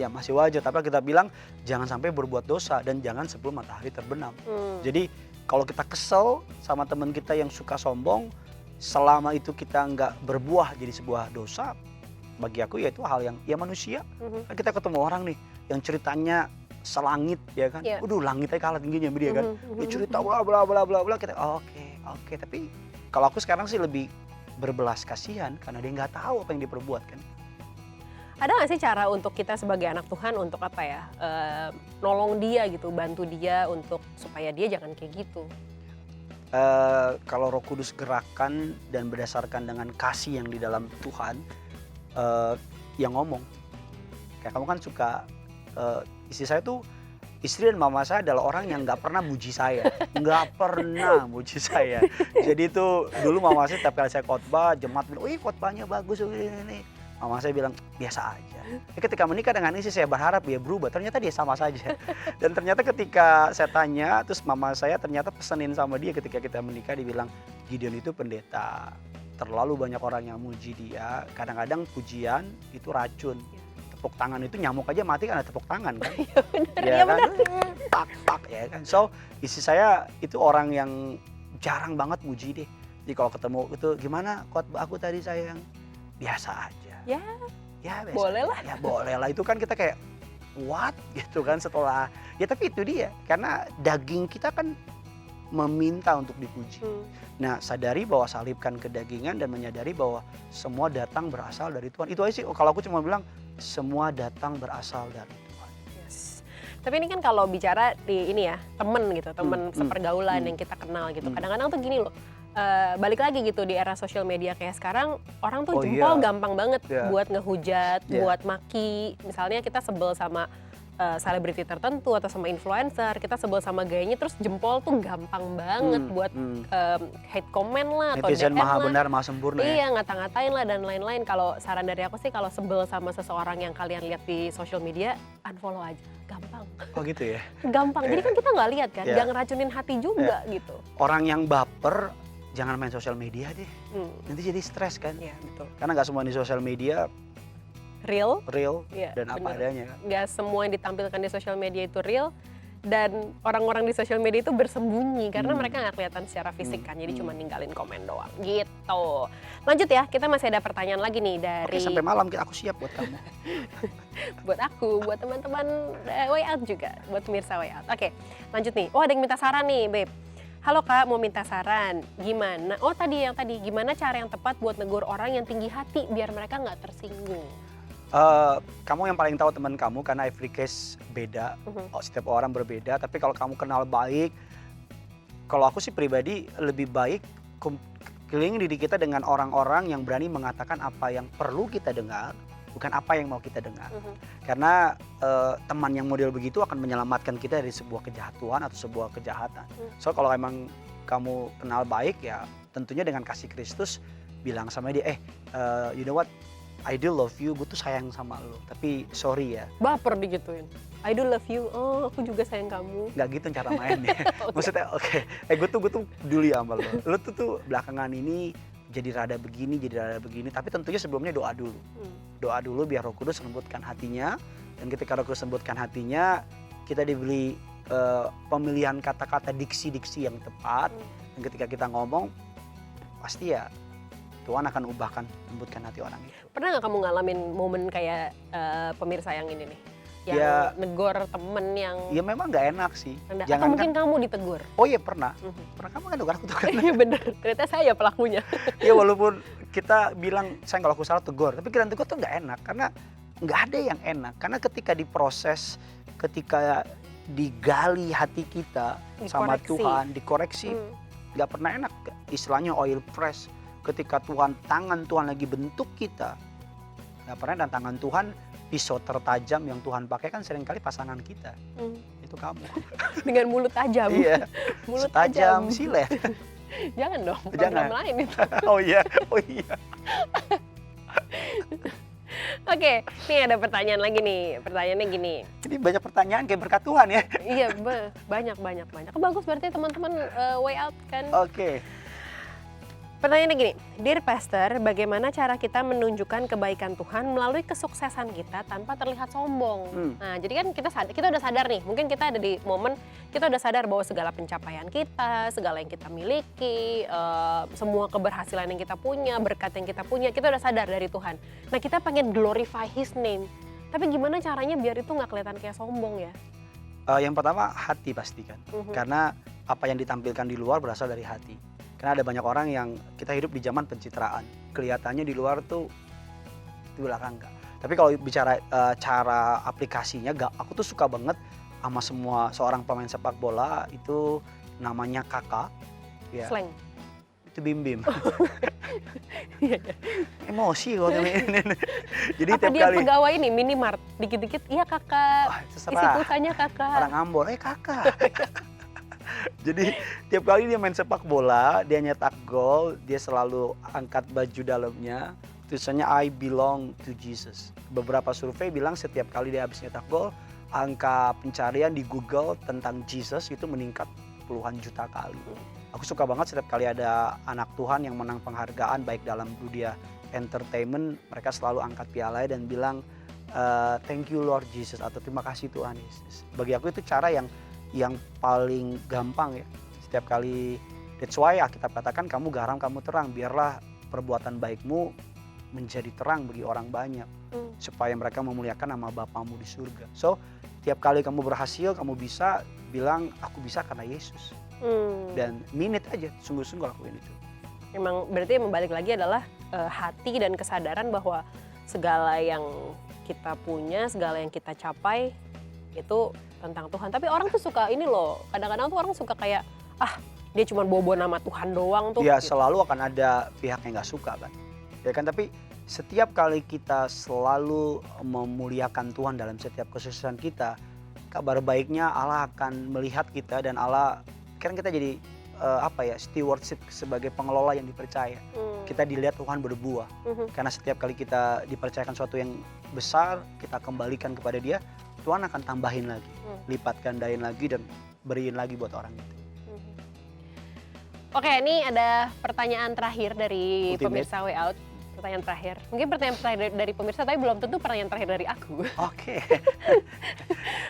ya masih wajar. Tapi kita bilang jangan sampai berbuat dosa dan jangan sebelum matahari terbenam. Jadi kalau kita kesel sama teman kita yang suka sombong, selama itu kita nggak berbuah jadi sebuah dosa, bagi aku ya itu hal yang ya manusia. Kan kita ketemu orang nih yang ceritanya selangit ya kan, langitnya kalah tingginya sama dia kan. Dia cerita bla bla bla bla bla, kita oke. Tapi kalau aku sekarang sih lebih berbelas kasihan karena dia nggak tahu apa yang diperbuat kan. Ada nggak sih cara untuk kita sebagai anak Tuhan untuk apa ya, nolong dia gitu, bantu dia untuk supaya dia jangan kayak gitu? Kalau Roh Kudus gerakan dan berdasarkan dengan kasih yang di dalam Tuhan, yang ngomong. Kayak kamu kan suka, istri saya tuh, istri dan mama saya adalah orang yang nggak pernah muji saya, nggak pernah muji saya. Jadi itu dulu mama saya setiap kali saya khotbah, jemaat bilang, wih khotbahnya bagus ini. Mama saya bilang biasa aja. Ketika menikah dengan istri saya berharap dia berubah, ternyata dia sama saja. Dan ternyata ketika saya tanya, terus mama saya ternyata pesenin sama dia ketika kita menikah, dia bilang Gideon itu pendeta. Terlalu banyak orang yang muji dia. Kadang-kadang pujian itu racun. Tepuk tangan itu nyamuk aja mati karena tepuk tangan kan. Iya kan? benar. Tak ya kan. So istri saya itu orang yang jarang banget muji deh. Jadi kalau ketemu itu gimana khotbah aku tadi sayang, biasa aja. Ya biasa. boleh lah. Ya boleh lah, itu kan kita kayak what gitu kan setelah ya, tapi itu dia karena daging kita kan meminta untuk dipuji. Nah sadari bahwa salibkan kedagingan dan menyadari bahwa semua datang berasal dari Tuhan. Itu aja sih kalau aku cuma bilang semua datang berasal dari Tuhan. Yes. Tapi ini kan kalau bicara di ini ya temen gitu, temen sepergaulan yang kita kenal gitu. Kadang-kadang tuh gini loh, balik lagi gitu di era sosial media kayak sekarang, orang tuh jempol gampang banget buat ngehujat, buat maki. Misalnya kita sebel sama selebriti tertentu atau sama influencer, kita sebel sama gayanya, terus jempol tuh gampang banget buat hate comment lah atau netizen DM maha lah. benar maha sempurna ya. Iya, ngata-ngatain lah dan lain-lain. Kalau saran dari aku sih kalau sebel sama seseorang yang kalian lihat di social media, unfollow aja, gampang. Oh gitu ya. Gampang. Jadi kan kita nggak lihat kan, jangan racunin hati juga gitu. Orang yang baper jangan main sosial media deh. Nanti jadi stres kan. Iya, betul. Karena nggak semua di sosial media Real dan apa adanya kan. Nggak semua yang ditampilkan di sosial media itu real, dan orang-orang di sosial media itu bersembunyi karena mereka nggak kelihatan secara fisik kan, jadi cuma ninggalin komen doang gitu. Lanjut ya, kita masih ada pertanyaan lagi nih dari sampai malam aku siap buat kamu. buat aku, buat teman-teman way out juga, buat pemirsa way out. Oke, lanjut nih. Oh, ada yang minta saran nih, Beb. Halo Kak, mau minta saran. Gimana? Oh, tadi gimana cara yang tepat buat negur orang yang tinggi hati biar mereka nggak tersinggung? Kamu yang paling tahu teman kamu karena every case beda, setiap orang berbeda. Tapi kalau kamu kenal baik, kalau aku sih pribadi lebih baik kelilingi diri kita dengan orang-orang yang berani mengatakan apa yang perlu kita dengar, bukan apa yang mau kita dengar. Karena teman yang model begitu akan menyelamatkan kita dari sebuah kejahatuan atau sebuah kejahatan. So kalau emang kamu kenal baik ya tentunya dengan kasih Kristus bilang sama dia, you know what? I do love you, gue tuh sayang sama lo, tapi sorry ya. Baper digituin. I do love you, oh aku juga sayang kamu. Nggak gitu cara mainnya. Maksudnya gue tuh peduli sama lo. Lo tuh belakangan ini jadi rada begini, tapi tentunya sebelumnya doa dulu. Doa dulu biar Roh Kudus lembutkan hatinya, dan ketika Roh Kudus lembutkan hatinya, kita diberi pemilihan kata-kata diksi-diksi yang tepat, dan ketika kita ngomong, pasti ya Tuhan akan ubahkan, lembutkan hati orang itu. Pernah nggak kamu ngalamin momen kayak pemirsa yang ini nih? Yang negor temen yang... Ya memang nggak enak sih. Atau mungkin kamu ditegur? Oh iya pernah. Pernah kamu kan negur aku tuh kan? Iya bener, ternyata saya pelakunya. Ya walaupun kita bilang, saya kalau aku salah tegur. Tapi kita tegur tuh nggak enak. Karena nggak ada yang enak. Karena ketika diproses, ketika digali hati kita sama Tuhan, dikoreksi, nggak pernah enak. Istilahnya oil press. Ketika tangan Tuhan lagi bentuk kita, nggak pernah, dan tangan Tuhan pisau tertajam yang Tuhan pakai kan seringkali pasangan kita. Itu untuk kamu. Dengan mulut tajam. Iya, Mulut setajam silet. Jangan dong, Jangan. program lain itu. Oh iya, oh iya. Oke, nih ada pertanyaan lagi nih. Pertanyaannya gini. Ini banyak pertanyaan kayak berkat Tuhan ya. Iya, banyak. Bagus berarti teman-teman way out kan. Oke. Pertanyaannya gini, Dear Pastor, bagaimana cara kita menunjukkan kebaikan Tuhan melalui kesuksesan kita tanpa terlihat sombong? Nah, jadi kan kita udah sadar nih, mungkin kita ada di momen kita udah sadar bahwa segala pencapaian kita, segala yang kita miliki, semua keberhasilan yang kita punya, berkat yang kita punya, kita udah sadar dari Tuhan. Nah, kita pengen glorify His name. Tapi gimana caranya biar itu nggak kelihatan kayak sombong ya? Yang pertama hati pastikan, karena apa yang ditampilkan di luar berasal dari hati. Karena ada banyak orang yang kita hidup di zaman pencitraan, kelihatannya di luar tuh di belakang enggak. Tapi kalau bicara cara aplikasinya, aku tuh suka banget sama seorang pemain sepak bola itu namanya Kakak. Ya. Slang. Itu Bim. Emosi kalau ini. Jadi apa tiap dia kali pegawai ini minimart, dikit-dikit, iya kakak, isi pulsanya kakak. Orang Ambon, kakak. Jadi tiap kali dia main sepak bola, dia nyetak gol, dia selalu angkat baju dalamnya, tulisannya I belong to Jesus. Beberapa survei bilang setiap kali dia habis nyetak gol, angka pencarian di Google tentang Jesus itu meningkat puluhan juta kali. Aku suka banget setiap kali ada anak Tuhan yang menang penghargaan baik dalam dunia entertainment, mereka selalu angkat piala dan bilang thank you Lord Jesus atau terima kasih Tuhan Yesus. Bagi aku itu cara yang paling gampang ya. Setiap kali, that's why Alkitab katakan kamu garam, kamu terang. Biarlah perbuatan baikmu menjadi terang bagi orang banyak. Supaya mereka memuliakan nama Bapamu di surga. So, tiap kali kamu berhasil, kamu bisa bilang, aku bisa karena Yesus. Dan mean it aja, sungguh-sungguh lakuin itu. Memang berarti yang balik lagi adalah hati dan kesadaran bahwa segala yang kita punya, segala yang kita capai, itu tentang Tuhan. Tapi orang tuh suka ini loh, kadang-kadang tuh orang suka kayak, dia cuma bawa nama Tuhan doang tuh. Ya gitu. selalu akan ada pihak yang gak suka kan. Ya kan, tapi setiap kali kita selalu memuliakan Tuhan dalam setiap kesuksesan kita, kabar baiknya Allah akan melihat kita dan Allah, kan kita jadi stewardship sebagai pengelola yang dipercaya. Kita dilihat Tuhan berbuah. Karena setiap kali kita dipercayakan sesuatu yang besar, kita kembalikan kepada Dia, Tuhan akan tambahin lagi, lipat gandain lagi dan beriin lagi buat orang itu. Oke, ini ada pertanyaan terakhir dari Ultimate. pemirsa Way Out. Pertanyaan terakhir. Mungkin pertanyaan terakhir dari pemirsa, tapi belum tentu pertanyaan terakhir dari aku. Oke.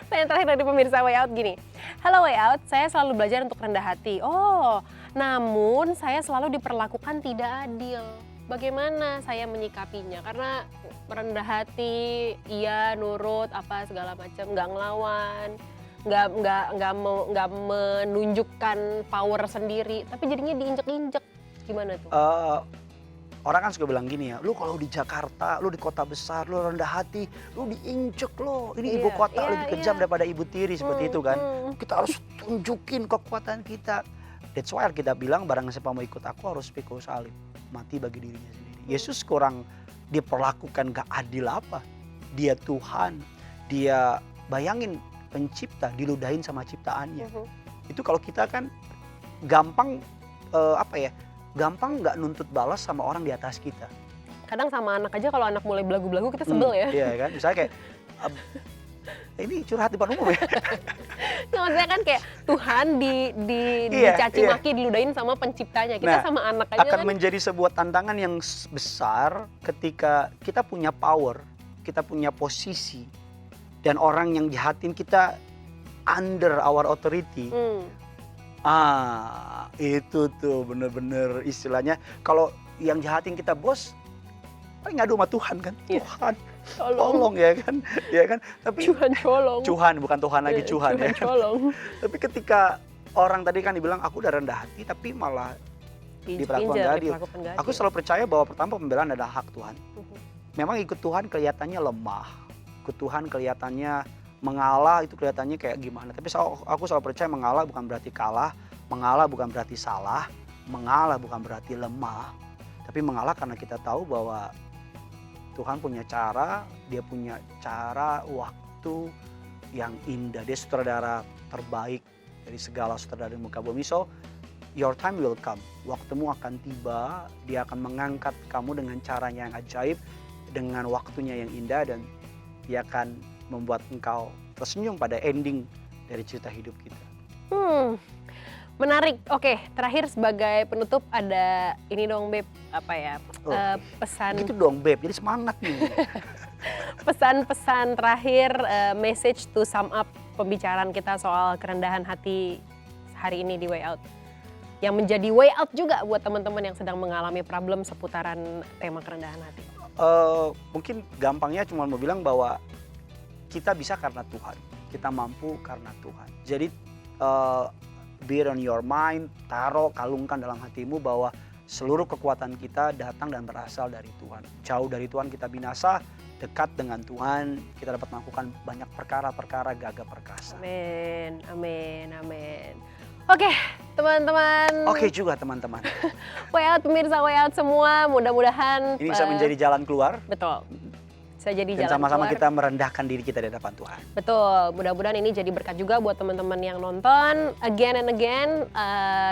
Pertanyaan terakhir dari pemirsa Way Out gini. Halo Way Out, saya selalu belajar untuk rendah hati. Oh, namun saya selalu diperlakukan tidak adil. Bagaimana saya menyikapinya? Karena rendah hati, iya nurut apa segala macam, nggak ngelawan, nggak menunjukkan power sendiri, tapi jadinya diinjek-injek. Gimana tuh? Orang kan suka bilang gini ya, lu kalau di Jakarta, lu di kota besar, lu rendah hati, lu diinjek lo. Ini ibu kota lebih kejam daripada ibu tiri, seperti itu kan. Kita harus tunjukin kekuatan kita. That's why kita bilang barang siapa mau ikut aku harus pikul salib, mati bagi dirinya sendiri. Yesus kurang diperlakukan gak adil apa? Dia Tuhan, dia bayangin pencipta diludahin sama ciptaannya. Itu kalau kita kan gampang gampang nggak nuntut balas sama orang di atas kita. Kadang sama anak aja, kalau anak mulai belagu-belagu kita sebel ya. Iya kan, misalnya kayak ini curhat di depan umum ya. Nah, maksudnya kan kayak Tuhan dicaci maki, diludahin sama penciptanya. Kita sama anak aja akan kan. menjadi sebuah tantangan yang besar ketika kita punya power, kita punya posisi, dan orang yang jahatin kita under our authority. Itu tuh bener-bener istilahnya, kalau yang jahatin kita bos, paling ngadu sama Tuhan kan. Tuhan tolong ya kan, ya kan. Tapi Tuhan bukan Tuhan lagi, Tuhan ya. Tapi ketika orang tadi kan dibilang aku udah rendah hati, tapi malah diperlakukan gak adil. Aku selalu percaya bahwa pertama pembelaan adalah hak Tuhan. Memang ikut Tuhan kelihatannya lemah, ikut Tuhan kelihatannya mengalah, itu kelihatannya kayak gimana. Tapi aku selalu percaya mengalah bukan berarti kalah, mengalah bukan berarti salah, mengalah bukan berarti lemah. Tapi mengalah karena kita tahu bahwa Tuhan punya cara, dia punya cara, waktu, yang indah. Dia sutradara terbaik dari segala sutradara di muka bumi. So, your time will come. Waktumu akan tiba. Dia akan mengangkat kamu dengan caranya yang ajaib, dengan waktunya yang indah, dan dia akan membuat engkau tersenyum pada ending dari cerita hidup kita. Menarik. Oke, terakhir sebagai penutup ada ini dong, Beb, apa ya, pesan. Gitu dong, Beb. Jadi semangat nih. Pesan-pesan terakhir, message to sum up pembicaraan kita soal kerendahan hati hari ini di Way Out. Yang menjadi way out juga buat teman-teman yang sedang mengalami problem seputaran tema kerendahan hati. Mungkin gampangnya cuma mau bilang bahwa kita bisa karena Tuhan. Kita mampu karena Tuhan. Jadi bear on your mind, kalungkan dalam hatimu bahwa seluruh kekuatan kita datang dan berasal dari Tuhan. Jauh dari Tuhan kita binasa, dekat dengan Tuhan kita dapat melakukan banyak perkara-perkara gagah perkasa. Amin, amin, amin. Oke, teman-teman. Oke juga teman-teman. Way Out, pemirsa Way Out semua, mudah-mudahan ini bisa menjadi jalan keluar. Betul. Bisa jadi dan jalan sama-sama keluar. kita merendahkan diri kita di hadapan Tuhan. Betul, mudah-mudahan ini jadi berkat juga buat teman-teman yang nonton. Again and again,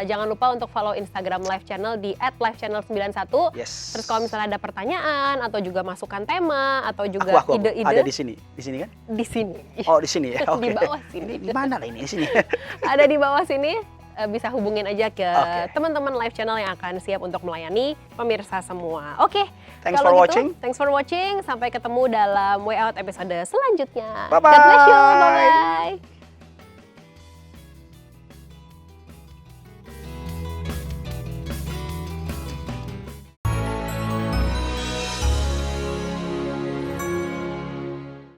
jangan lupa untuk follow Instagram Live Channel di @livechannel91. Yes. Terus kalau misalnya ada pertanyaan atau juga masukan tema atau juga ide-ide. Ada di sini kan? Di sini. Oh di sini ya. Di bawah sini. Di mana lah ini? Di sini. Ada di bawah sini. Bisa hubungin aja ke teman-teman Live Channel yang akan siap untuk melayani pemirsa semua. Oke. Thanks for watching. Thanks for watching. Sampai ketemu dalam Way Out episode selanjutnya. Bye-bye. God bless you. Bye-bye.